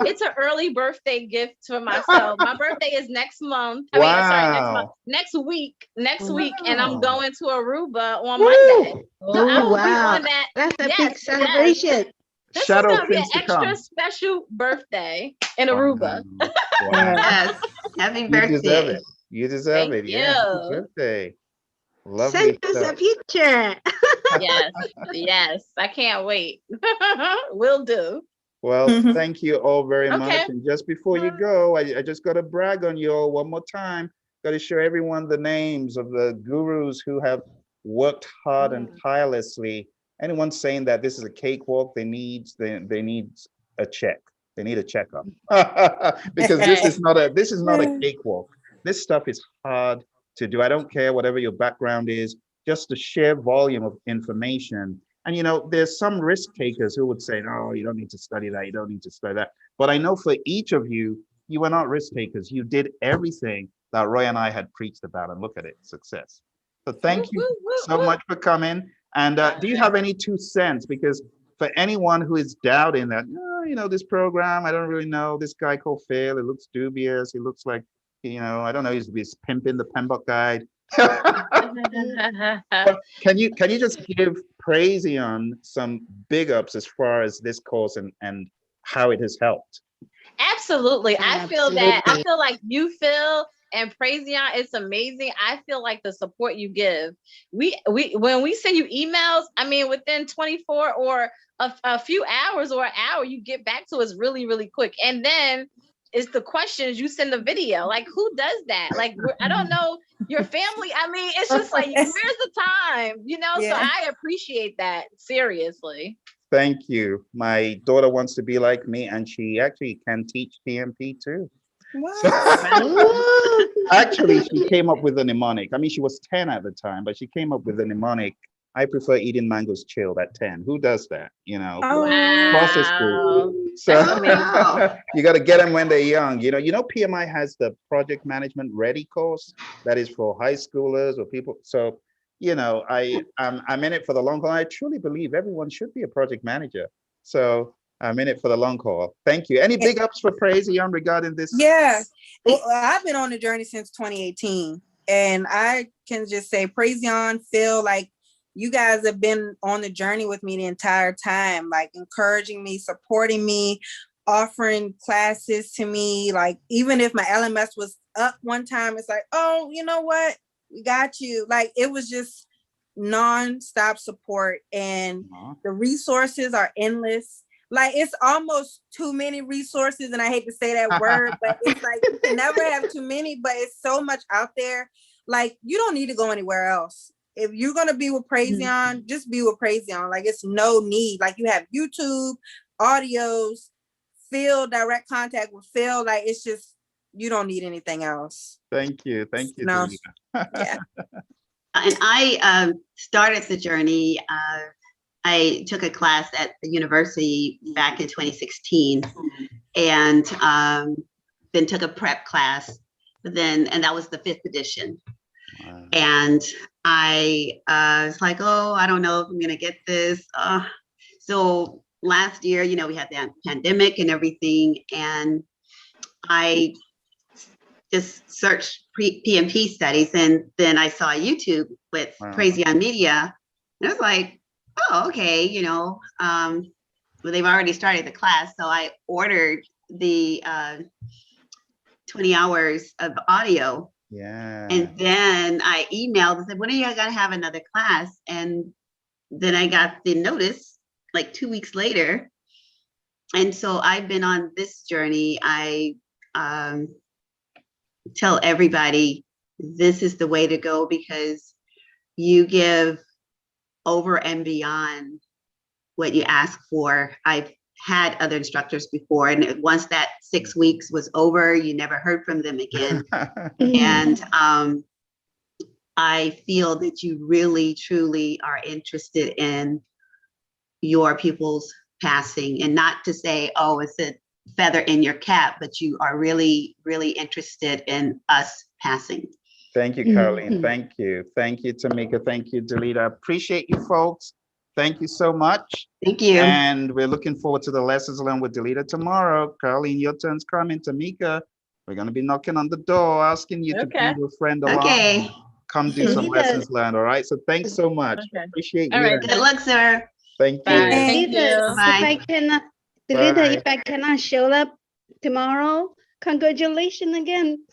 it's an early birthday gift for myself. My birthday is next month. I mean, sorry, next month, next week, and I'm going to Aruba on Monday. So I will be on that. That's a Yes, big celebration. This is Shadow gonna be an things to extra come. special birthday in Aruba. Wow. Yes. Happy You birthday. deserve it. You deserve Thank it. Yeah. Happy you. birthday. Lovely Send us a stuff. picture. Yes, I can't wait. Will do. Well, thank you all very much. Okay. And just before you go, I just got to brag on you all one more time. Got to show everyone the names of the gurus who have worked hard and tirelessly. Anyone saying that this is a cakewalk, they need a check. They need a checkup because this is not a cakewalk. This stuff is hard to do. I don't care whatever your background is, just the sheer volume of information. And you know, there's some risk takers who would say, "No, you don't need to study that. You don't need to study that." But I know for each of you, you were not risk takers. You did everything that Roy and I had preached about, and look at it, success. So thank you so much for coming. And do you have any 2 cents? Because for anyone who is doubting that, oh, you know, this program, I don't really know, this guy called Phill, it looks dubious. He looks like, you know, I don't know, he's pimping the PMP guide. Can you just give Praizion some big ups as far as this course and how it has helped? Absolutely. I feel like you, Phill, and Praizion, it's amazing. I feel like the support you give. When we send you emails, I mean, within 24 or a few hours or an hour, you get back to us really, really quick. And then it's the questions, you send the video. Like, who does that? Like, I don't know your family. I mean, it's just like, where's the time? You know, so I appreciate that, seriously. Thank you. My daughter wants to be like me, and she actually can teach PMP too. So, actually, she came up with a mnemonic. I mean, she was 10 at the time, but she came up with a mnemonic. I prefer eating mangoes chilled at 10. Who does that? You know, process food. So you got to get them when they're young. You know, PMI has the project management ready course that is for high schoolers or people. So, you know, I'm in it for the long haul. I truly believe everyone should be a project manager. So I'm in it for the long haul. Thank you. Any big ups for Praizion regarding this? Yeah. Well, I've been on the journey since 2018. And I can just say Praizion, Phill, like, you guys have been on the journey with me the entire time, like encouraging me, supporting me, offering classes to me. Like, even if my LMS was up one time, it's like, oh, you know what? We got you. Like, it was just non-stop support, and the resources are endless. Like, it's almost too many resources, and I hate to say that word, but it's like you can never have too many, but it's so much out there. Like, you don't need to go anywhere else. If you're gonna be with Praizion, just be with Praizion. Like, it's no need. Like, you have YouTube, audios, Phill, direct contact with Phill. Like, it's just, you don't need anything else. Thank you. Thank you. No. Yeah. And I started the journey. I took a class at the university back in 2016, and then took a prep class. And that was the 5th edition. Wow. And I was like, oh, I don't know if I'm gonna get this. So last year, you know, we had the pandemic and everything, and I just searched PMP studies, and then I saw YouTube with CrazyOn Media, and I was like, oh, okay, you know, well, they've already started the class, so I ordered the 20 hours of audio. Yeah. And then I emailed and said, when are you gonna have another class? And then I got the notice like 2 weeks later. And so I've been on this journey. I tell everybody this is the way to go, because you give over and beyond what you ask for. I've had other instructors before, and once that 6 weeks was over, you never heard from them again. And I feel that you really, truly are interested in your pupils passing, and not to say, oh, it's a feather in your cap, but you are really, really interested in us passing. Thank you, Carolene. Thank you. Thank you, Tameka. Thank you, Delita. Appreciate you folks. Thank you so much. Thank you. And we're looking forward to the lessons learned with Delita tomorrow. Carolene, your turn's coming. Tameka, we're going to be knocking on the door, asking you to bring your friend along. Okay. Come do some lessons learned. All right. So thanks so much. Appreciate you. All right. Good luck, sir. Thank you. Bye. Thank you. If I cannot, Delita, if I cannot show up tomorrow, congratulations again.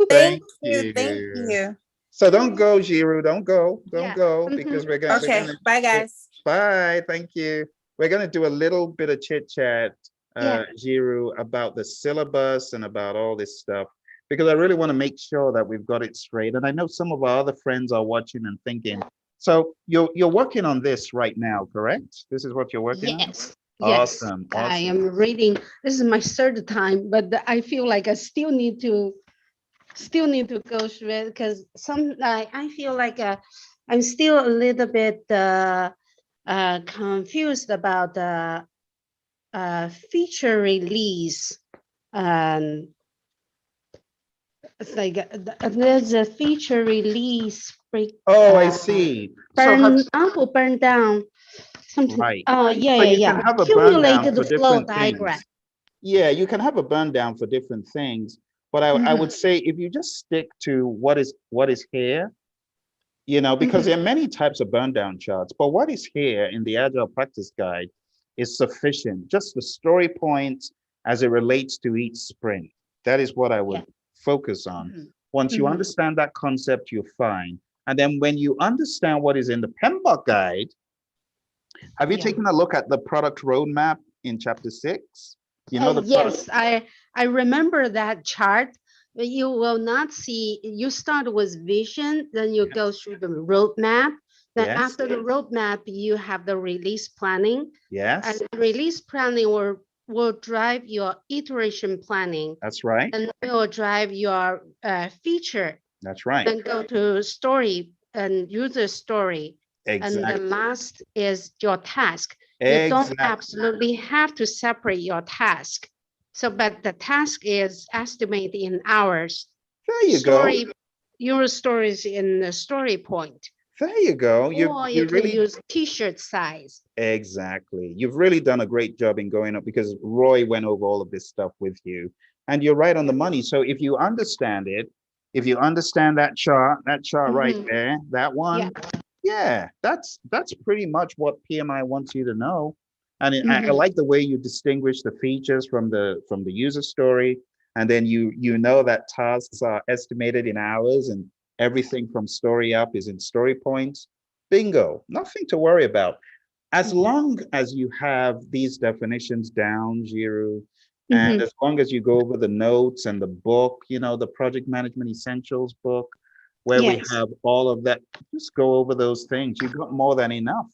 Thank you. you. Thank you. So don't go, Zhiru. Don't go. Don't go, because we're going to. Okay. Bye, guys. Bye. Thank you. We're going to do a little bit of chit chat Zhiru, about the syllabus and about all this stuff, because I really want to make sure that we've got it straight. And I know some of our other friends are watching and thinking, so you're working on this right now, correct? This is what you're working on? Yes. Awesome. Yes, I Awesome. am reading. This is my third time, but I feel like I still need to go through it because I feel like I'm still a little bit confused about the feature release. It's like there's a feature release break. Oh, I see. So Burn up or burn down. Something. right. Oh, yeah, So you yeah, can yeah. have a burn down Accumulated for flow different diagram. things. Yeah, you can have a burn down for different things, but I would say if you just stick to what is here, you know, because there are many types of burn down charts, but what is here in the Agile Practice Guide is sufficient. Just the story points as it relates to each sprint. That is what I would focus on. Once you understand that concept, you're fine. And then when you understand what is in the PMBOK guide, have you taken a look at the product roadmap in chapter 6? You know, yes, I remember that chart. But you will not see, you start with vision, then you go through the roadmap. Then after the roadmap, you have the release planning. Yes. And release planning will drive your iteration planning. That's right. And it will drive your feature. That's right. Then go to story and user story. Exactly. And the last is your task. You don't absolutely have to separate your task. So, but the task is estimated in hours. There you go. Your story is in the story point. There you go. Or you can really use t-shirt size. Exactly. You've really done a great job in going up because Roy went over all of this stuff with you. And you're right on the money. So if you understand it, if you understand that chart right there, that one, that's pretty much what PMI wants you to know. And I like the way you distinguish the features from the user story. And then you know that tasks are estimated in hours and everything from story up is in story points. Bingo, nothing to worry about. As long as you have these definitions down, Zhiru, and as long as you go over the notes and the book, you know, the Project Management Essentials book, where we have all of that, just go over those things. You've got more than enough.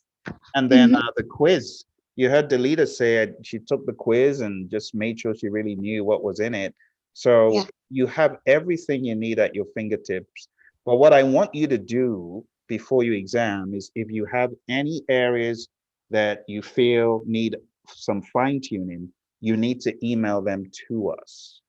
And then the quiz. You heard Delita say she took the quiz and just made sure she really knew what was in it. So you have everything you need at your fingertips. But what I want you to do before you exam is if you have any areas that you feel need some fine tuning, you need to email them to us.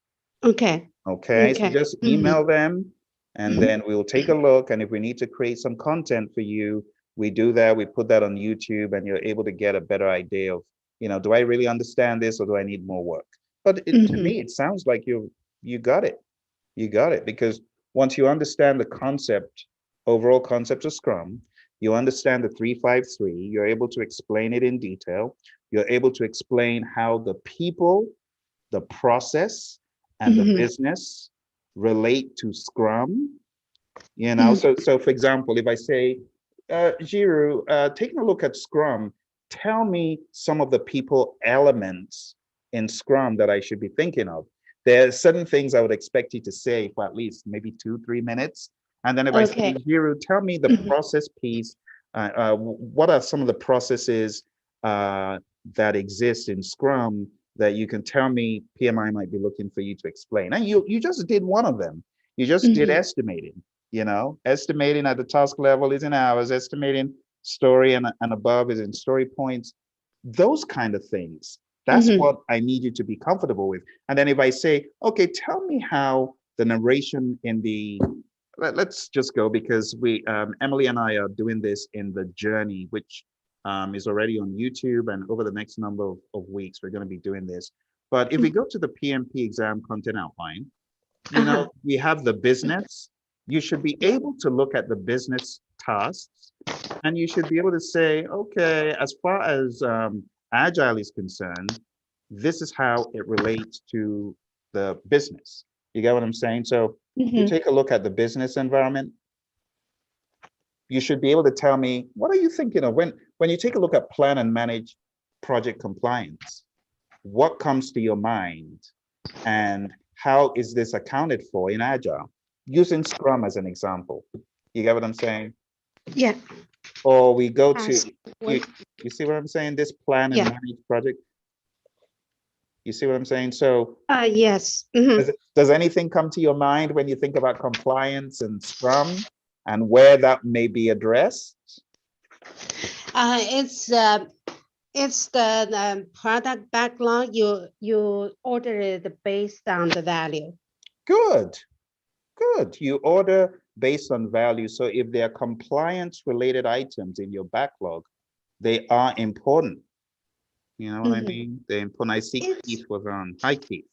Okay. So just email them and then we'll take a look. And if we need to create some content for you, we do that. We put that on YouTube and you're able to get a better idea of, you know, do I really understand this or do I need more work? But to me, it sounds like you got it. You got it, because once you understand the overall concept of Scrum, you understand the 3-5-3, you're able to explain it in detail. You're able to explain how the people, the process, and the business relate to Scrum. You know, so for example, if I say, Zhiru, taking a look at Scrum, tell me some of the people elements in Scrum that I should be thinking of. There are certain things I would expect you to say for at least maybe 2-3 minutes. And then if I say, Zhiru, tell me the process piece, what are some of the processes that exist in Scrum that you can tell me PMI might be looking for you to explain? And you just did one of them. You just did estimating. You know, estimating at the task level is in hours, estimating story and above is in story points, those kind of things. That's what I need you to be comfortable with. And then if I say, okay, tell me how the narration in the, let's just go because Emily and I are doing this in the journey, which is already on YouTube, and over the next number of weeks, we're going to be doing this. But if we go to the PMP exam content outline, you know, we have the business. You should be able to look at the business tasks and you should be able to say, okay, as far as Agile is concerned, this is how it relates to the business. You get what I'm saying? So you take a look at the business environment. You should be able to tell me, what are you thinking of when you take a look at plan and manage project compliance? what comes to your mind and how is this accounted for in Agile? Using Scrum as an example. You get what I'm saying? Yeah. Or we go to, Ask you, what- you see what I'm saying? This plan and Yeah. manage project. You see what I'm saying? So Yes. Mhm. does anything come to your mind when you think about compliance and Scrum and where that may be addressed? It's the product backlog. You order it based on the value. Good, good. You order based on value. So if there are compliance related items in your backlog, they are important. You know what I mean? They're important. I see Keith was on. Hi, Keith.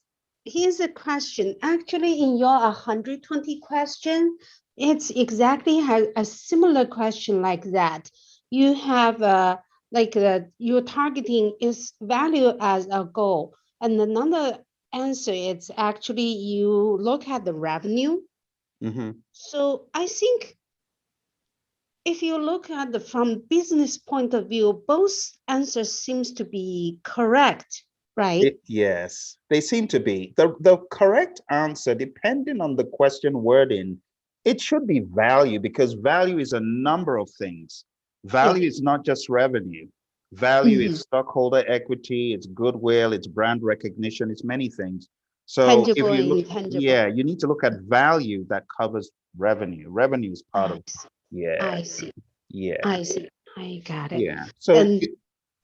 Here's a question. Actually, in your 120 question, it's exactly a similar question like that. You have your targeting is value as a goal. And another answer is actually you look at the revenue. So I think if you look at the from business point of view, both answers seems to be correct, right? Yes, they seem to be. The correct answer, depending on the question wording, it should be value because value is a number of things. Value is not just revenue. Value is stockholder equity, it's goodwill, it's brand recognition, it's many things. So Tangible if you and look, intangible. yeah, you need to look at value that covers revenue. Revenue is part of, yeah, I see. yeah, I see. I got it. yeah. So And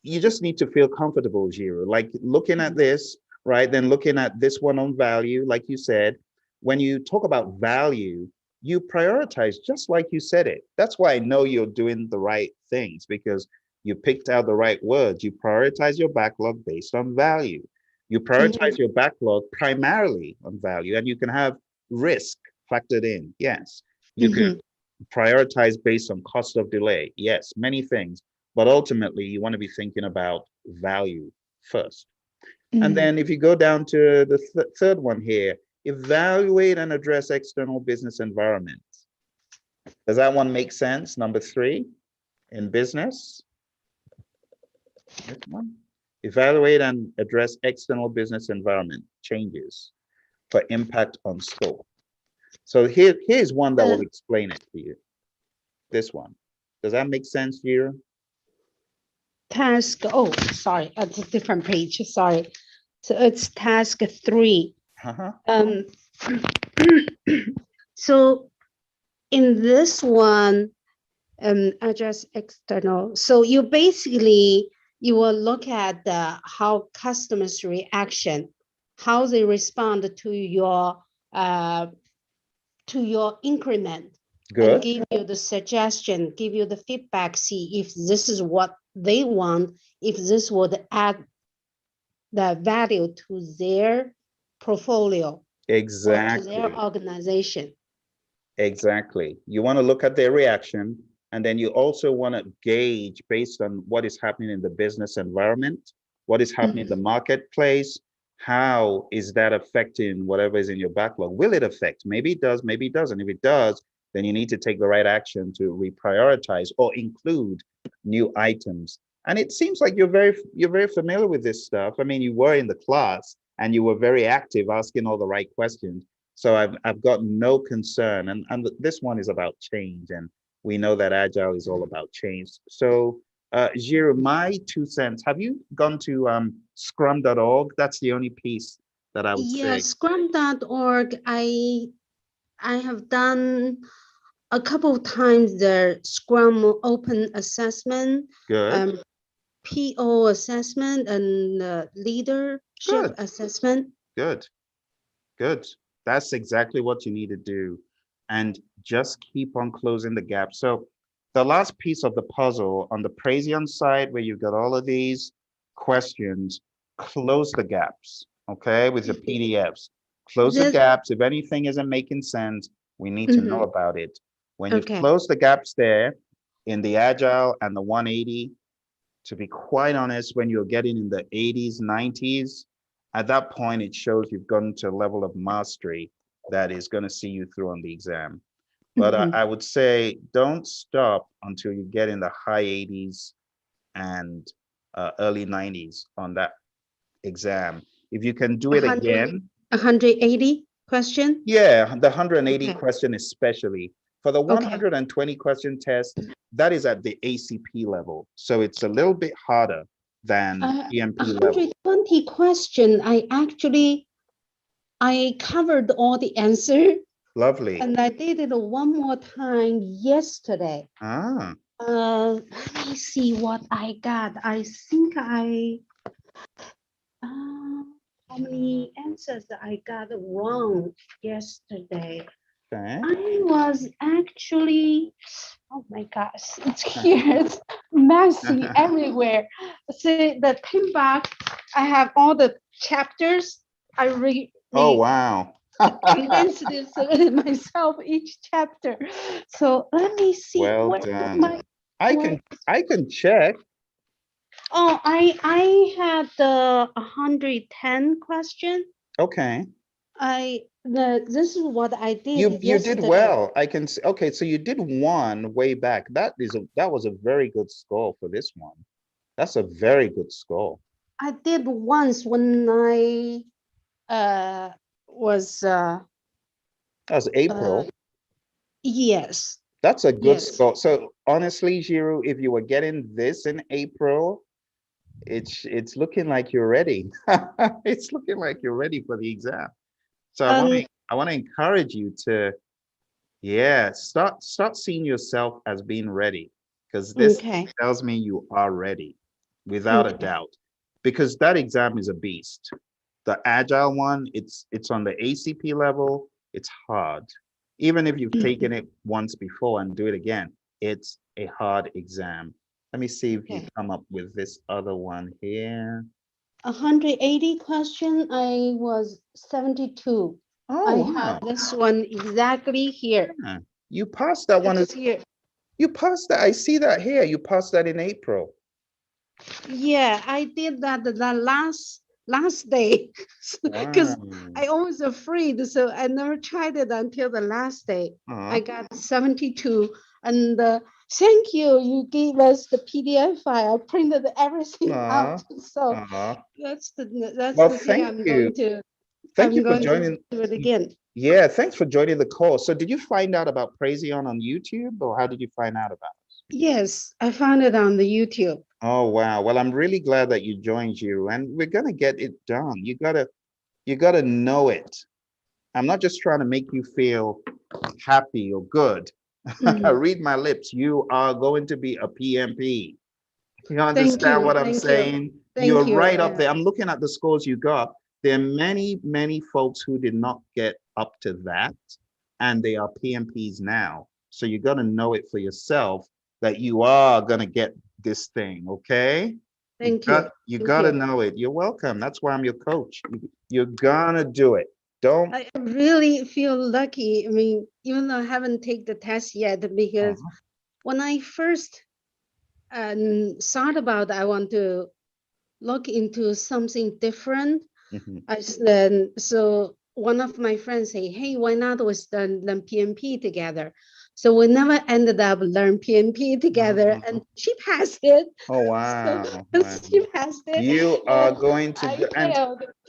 you just need to feel comfortable, Zhiru. Like looking at this, right? Then looking at this one on value, like you said, when you talk about value, you prioritize just like you said it. That's why I know you're doing the right things because you picked out the right words. You prioritize your backlog based on value. You prioritize your backlog primarily on value, and you can have risk factored in. Yes, you can prioritize based on cost of delay. Yes, many things. But ultimately, you want to be thinking about value first. And then if you go down to the third one here, evaluate and address external business environment. Does that one make sense? Number 3 in business. This one. Evaluate and address external business environment changes for impact on scope. So here's one that will explain it to you. This one. Does that make sense here? task, oh, sorry, it's a different page, sorry. So it's task 3. So in this one, address external. So you basically, you will look at how customers reaction, how they respond to your increment. Good. And give you the suggestion, give you the feedback, see if this is what they want, if this would add the value to their portfolio. Exactly. Or to their organization. Exactly. You want to look at their reaction, and then you also want to gauge based on what is happening in the business environment, what is happening in the marketplace, how is that affecting whatever is in your backlog? Will it affect? Maybe it does, maybe it doesn't. If it does, then you need to take the right action to reprioritize or include new items. And it seems like you're very familiar with this stuff. I mean, you were in the class and you were very active asking all the right questions. So I've got no concern. And this one is about change. And we know that Agile is all about change. So Zhiru, my 2 cents, have you gone to scrum.org? That's the only piece that I would say. Yeah, scrum.org, I have done a couple of times the Scrum Open Assessment. Good. PO assessment and leadership assessment. Good. Good. That's exactly what you need to do. And just keep on closing the gap. So the last piece of the puzzle on the Praizion side, where you've got all of these questions, close the gaps, okay, with the PDFs. Close the gaps. If anything isn't making sense, we need to know about it. When you've closed the gaps there in the Agile and the 180, to be quite honest, when you're getting in the 80s, 90s, at that point, it shows you've gotten to a level of mastery that is going to see you through on the exam. But I would say don't stop until you get in the high 80s and early 90s on that exam. If you can do it 100 again, 180 question. yeah, the 180 Okay. question especially. For the Okay. 120 question test, that is at the ACP level. So it's a little bit harder than PMP level. 120 question. I covered all the answer Lovely. and I did it one more time yesterday. Ah, Let me see what I got. I think how many answers I got wrong yesterday. okay. I was actually, oh my gosh, it's here, it's messy everywhere. See the pin box, I have all the chapters. I Oh, wow. condensed this myself, each chapter. So let me see. Well where done. where- I can check. Oh, I had the 110 question. Okay. This is what I did You did yesterday. well. I can see. Okay, so you did one way back. That was a very good score for this one. That's a very good score. I did once when I was That was April. yes. That's a good Yes. score. So honestly, Zhiru, if you were getting this in April, it's looking like you're ready. It's looking like you're ready for the exam. So I want to encourage you to, yeah, start seeing yourself as being ready, because this Okay. tells me you are ready without a Okay. doubt. Because that exam is a beast. The Agile one, it's on the ACP level. It's hard. Even if you've taken it once before and do it again, it's a hard exam. Let me see if you Okay. come up with this other one here. 180 question, I was 72. Oh, I wow. have this one exactly here. Yeah. You passed that one. It's here. You passed that. I see that here. You passed that in April. Yeah, I did that the last day because Wow. I always afraid, so I never tried it until the last day. I got 72, and thank you. You gave us the PDF file, printed everything out. So that's Well, the thing I'm going to. Thank you for going joining. to do it again. Yeah, thanks for joining the course. So did you find out about Praizion on YouTube, or how did you find out about it? Yes, I found it on the YouTube. Oh, wow. Well, I'm really glad that you joined, you, and we're gonna get it done. You gotta know it. I'm not just trying to make you feel happy or good. Read my lips. You are going to be a PMP. You understand what I'm saying? You're right up there. I'm looking at the scores you got. There are many, many folks who did not get up to that, and they are PMPs now. So you got to know it for yourself that you are going to get this thing, okay? Thank you. You got to know it. You're welcome. That's why I'm your coach. You're going to do it. Don't. I really feel lucky. I mean, even though I haven't taken the test yet, because when I first thought about I want to look into something different, so one of my friends say, hey, why not we learn PMP together? So we never ended up learn PMP together, and she passed it. Oh, wow. So she passed it. You are going to, and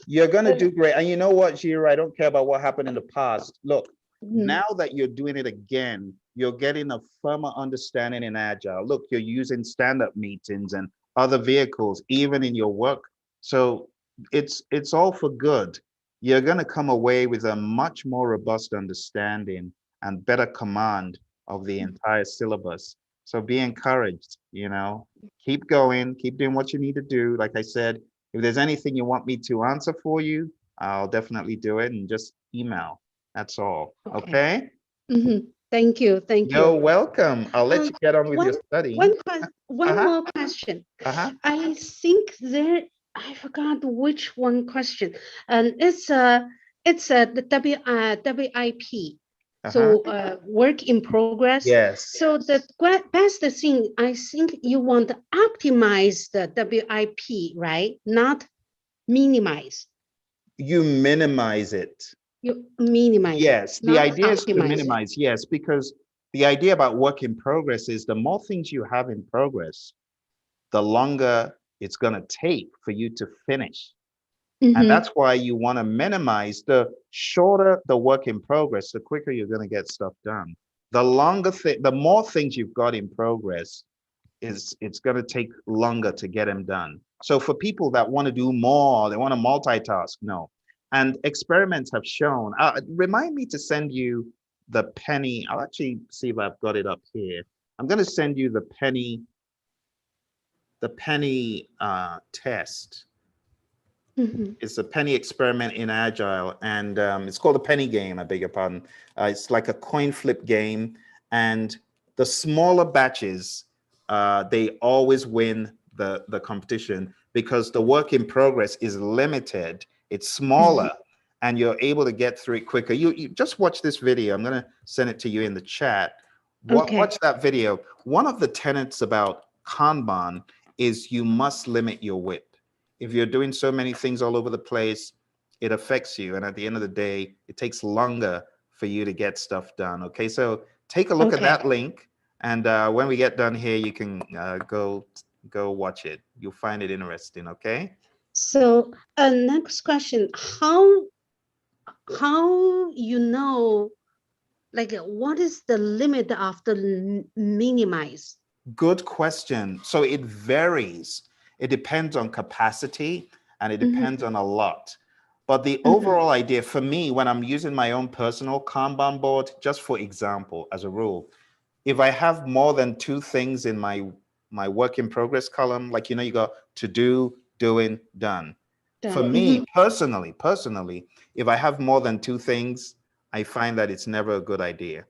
you're going to do great. And you know what, Zhiru, I don't care about what happened in the past. Look, now that you're doing it again, you're getting a firmer understanding in Agile. Look, you're using stand-up meetings and other vehicles, even in your work. So it's all for good. You're going to come away with a much more robust understanding and better command of the entire syllabus. So be encouraged, keep going, keep doing what you need to do. Like I said, if there's anything you want me to answer for you, I'll definitely do it, and just email. That's all. Okay? Thank you. Thank you. You're welcome. I'll let you get on with your study. One more question. I think I forgot which one question. And it's the WIP. So work in progress. Yes. So the best thing, I think you want to optimize the WIP, right? Not minimize. You minimize it. You minimize. Yes, the idea is to optimize minimize. Yes, because the idea about work in progress is the more things you have in progress, the longer it's going to take for you to finish. And that's why you want to minimize the shorter the work in progress, the quicker you're going to get stuff done. The longer thing, the more things you've got in progress, it's going to take longer to get them done. So for people that want to do more, they want to multitask, no. And experiments have shown, remind me to send you the penny. I'll actually see if I've got it up here. I'm going to send you the penny test. It's a penny experiment in Agile, and it's called the penny game, I beg your pardon. It's like a coin flip game, and the smaller batches, they always win the competition because the work in progress is limited, it's smaller, and you're able to get through it quicker. You just watch this video. I'm going to send it to you in the chat. Watch that video. One of the tenets about Kanban is you must limit your WIP. If you're doing so many things all over the place, it affects you. And at the end of the day, it takes longer for you to get stuff done. Okay, so take a look at that link. And when we get done here, you can go watch it. You'll find it interesting, okay? So next question, how you know, like what is the limit of the minimize? Good question. So it varies. It depends on capacity and it depends on a lot. But the overall idea for me, when I'm using my own personal Kanban board, just for example, as a rule, if I have more than 2 things in my work in progress column, like, you got to do, doing, done. For me personally, if I have more than 2 things, I find that it's never a good idea,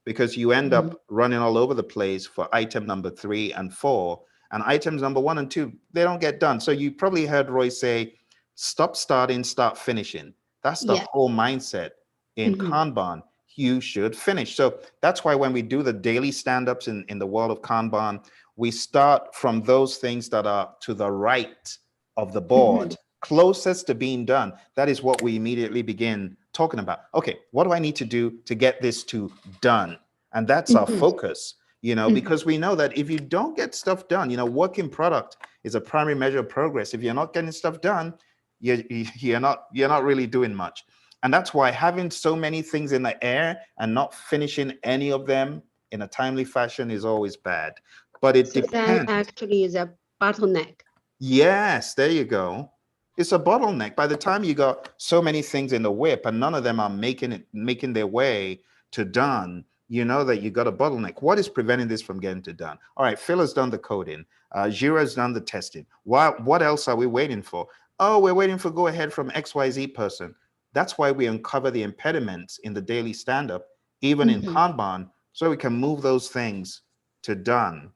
because you end up running all over the place for item number 3 and 4, and items number 1 and 2, they don't get done. So you probably heard Roy say, stop starting, start finishing. That's the whole mindset in Kanban. You should finish. So that's why when we do the daily stand-ups in the world of Kanban, we start from those things that are to the right of the board, closest to being done. That is what we immediately begin talking about. Okay, what do I need to do to get this to done? And that's our focus, because we know that if you don't get stuff done, work in product is a primary measure of progress. If you're not getting stuff done, you're not really doing much. And that's why having so many things in the air and not finishing any of them in a timely fashion is always bad. But it depends. That actually is a bottleneck. Yes, there you go. It's a bottleneck. By the time you got so many things in the whip and none of them are making their way to done, you know that you got a bottleneck. What is preventing this from getting to done? All right, Phill has done the coding. Zhiru has done the testing. What else are we waiting for? Oh, we're waiting for go ahead from XYZ person. That's why we uncover the impediments in the daily stand-up, even in Kanban, so we can move those things to done.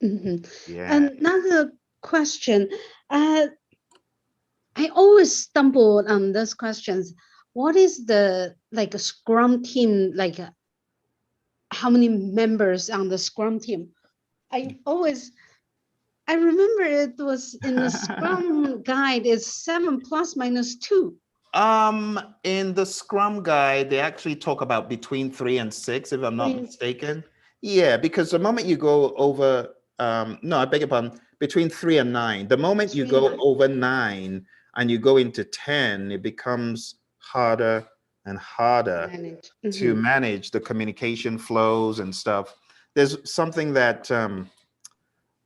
Yeah. Another question. I always stumble on those questions. What is the a Scrum team, how many members on the Scrum team? I remember it was in the Scrum guide, it's 7 ± 2. In the Scrum guide, they actually talk about between 3 and 6, if I'm not mistaken. Yeah, because the moment you go over, no, I beg your pardon, between 3 and 9. The moment you go over 9 and you go into 10, it becomes harder and harder to manage the communication flows and stuff. There's something that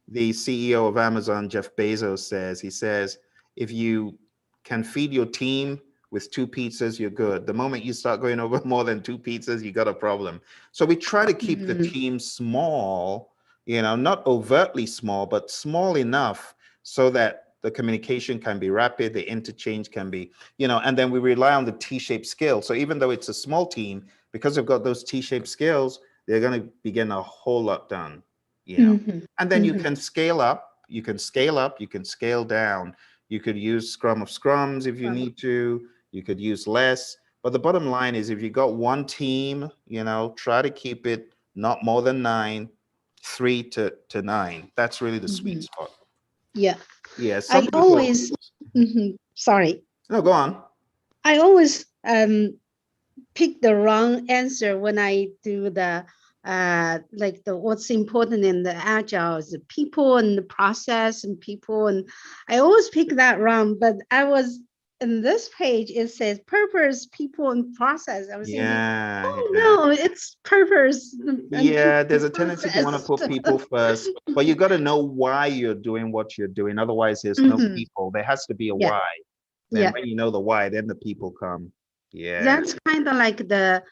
the CEO of Amazon, Jeff Bezos, says. He says, if you can feed your team with 2 pizzas, you're good. The moment you start going over more than 2 pizzas, you got a problem. So we try to keep the team small, not overtly small, but small enough so that the communication can be rapid, the interchange can be, and then we rely on the T-shaped scale. So even though it's a small team, because they've got those T-shaped scales, they're going to be getting a whole lot done, And then you can scale up, you can scale down. You could use Scrum of Scrums if you need to. You could use less. But the bottom line is, if you got one team, try to keep it not more than 9, 3 to 9. That's really the sweet spot. Yeah. Yeah. I always, sorry. No, go on. I always pick the wrong answer when I do the what's important in the Agile is the people and the process and people, and I always pick that wrong. But I was in this page, it says purpose, people, and process. I was thinking, Yeah, oh yeah. no, it's purpose. and Yeah, there's a people tendency to want to first. put people first, but you got to know why you're doing what you're doing. Otherwise, there's no Mhm. people. There has to be a Yeah. why. Then Yeah, when you know the why, then the people come. Yeah. that's kind of like the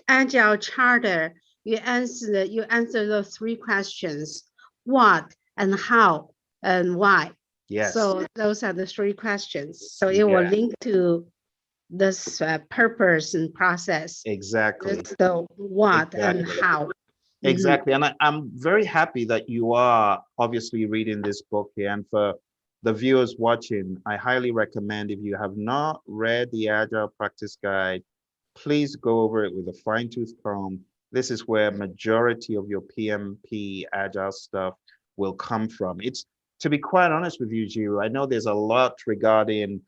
Agile charter. You answer the 3 questions: what and how and why. Yes. So those are the 3 questions. So it will Yeah. link to this purpose and process. Exactly. It's the what and Exactly. how. Mhm. Exactly. And I'm very happy that you are obviously reading this book here. And for the viewers watching, I highly recommend, if you have not read the Agile Practice Guide, please go over it with a fine-tooth comb. This is where majority of your PMP Agile stuff will come from. It's, to be quite honest with you, Zhiru, I know there's a lot regarding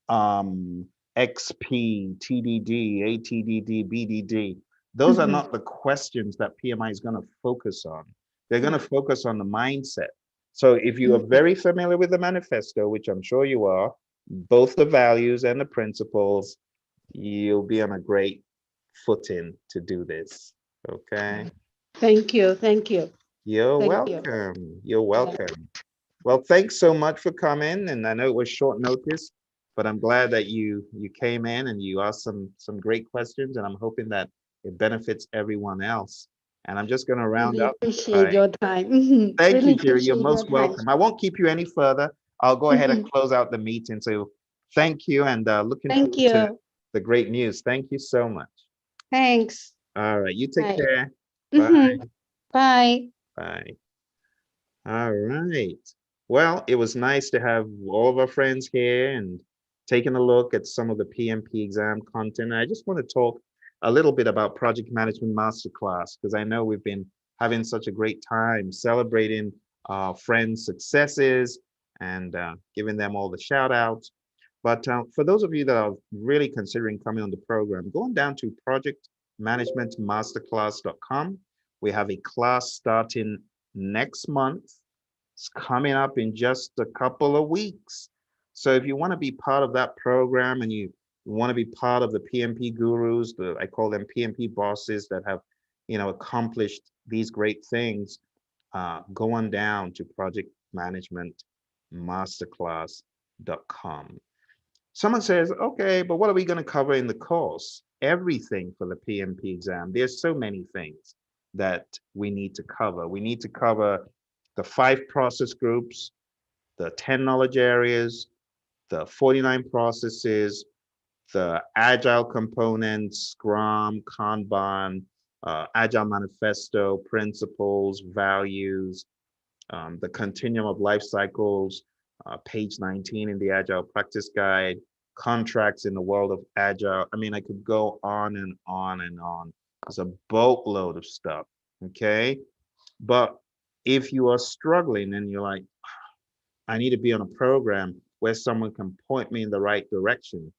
XP, TDD, ATDD, BDD. Those are not the questions that PMI is going to focus on. They're going to focus on the mindset. So if you are very familiar with the manifesto, which I'm sure you are, both the values and the principles, you'll be on a great footing to do this. Okay. Thank you. Thank you. You're Thank you. welcome. You're welcome. Well, thanks so much for coming. And I know it was short notice, but I'm glad that you came in and you asked some great questions, and I'm hoping that it benefits everyone else. And I'm just going to round Really up. appreciate by- your time. Thank Really you, Jerry. You're appreciate your most time. welcome. I won't keep you any further. I'll go ahead and close out the meeting. So thank you, and looking Thank forward to you. the great news. Thank you so much. Thanks. All right. You take Bye. care. Mhm. Bye. Bye. All right. Well, it was nice to have all of our friends here and taking a look at some of the PMP exam content. I just want to talk a little bit about Project Management Masterclass, because I know we've been having such a great time celebrating our friends' successes and giving them all the shout outs. But for those of you that are really considering coming on the program, going down to projectmanagementmasterclass.com. We have a class starting next month. It's coming up in just a couple of weeks. So if you want to be part of that program and you want to be part of the PMP gurus, I call them PMP bosses that have, accomplished these great things, go on down to projectmanagementmasterclass.com. Someone says, okay, but what are we going to cover in the course? Everything for the PMP exam. There's so many things that we need to cover. We need to cover the 5 process groups, the 10 knowledge areas, the 49 processes, the agile components, Scrum, Kanban, Agile Manifesto, principles, values, the continuum of life cycles, page 19 in the Agile Practice Guide, contracts in the world of Agile. I mean, I could go on and on and on. There's a boatload of stuff, okay? But if you are struggling and you're like, I need to be on a program where someone can point me in the right direction,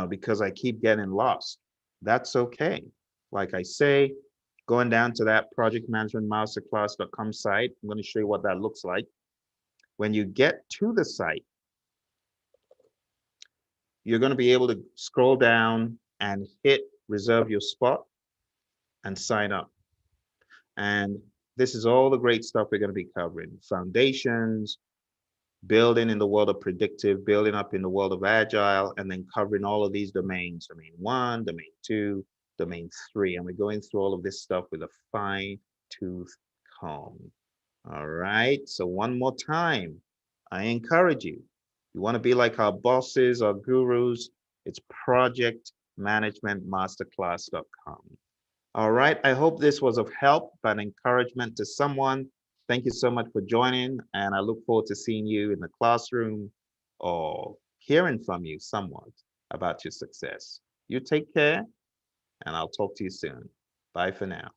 because I keep getting lost, that's okay. Like I say, going down to that projectmanagementmasterclass.com site, I'm going to show you what that looks like. When you get to the site, you're going to be able to scroll down and hit reserve your spot and sign up. And this is all the great stuff we're going to be covering: foundations, building in the world of predictive, building up in the world of agile, and then covering all of these domains: domain 1, domain 2, domain 3. And we're going through all of this stuff with a fine-tooth comb. All right. So one more time, I encourage you. You want to be like our bosses, our gurus, it's projectmanagementmasterclass.com. All right. I hope this was of help and encouragement to someone. Thank you so much for joining, and I look forward to seeing you in the classroom or hearing from you somewhat about your success. You take care, and I'll talk to you soon. Bye for now.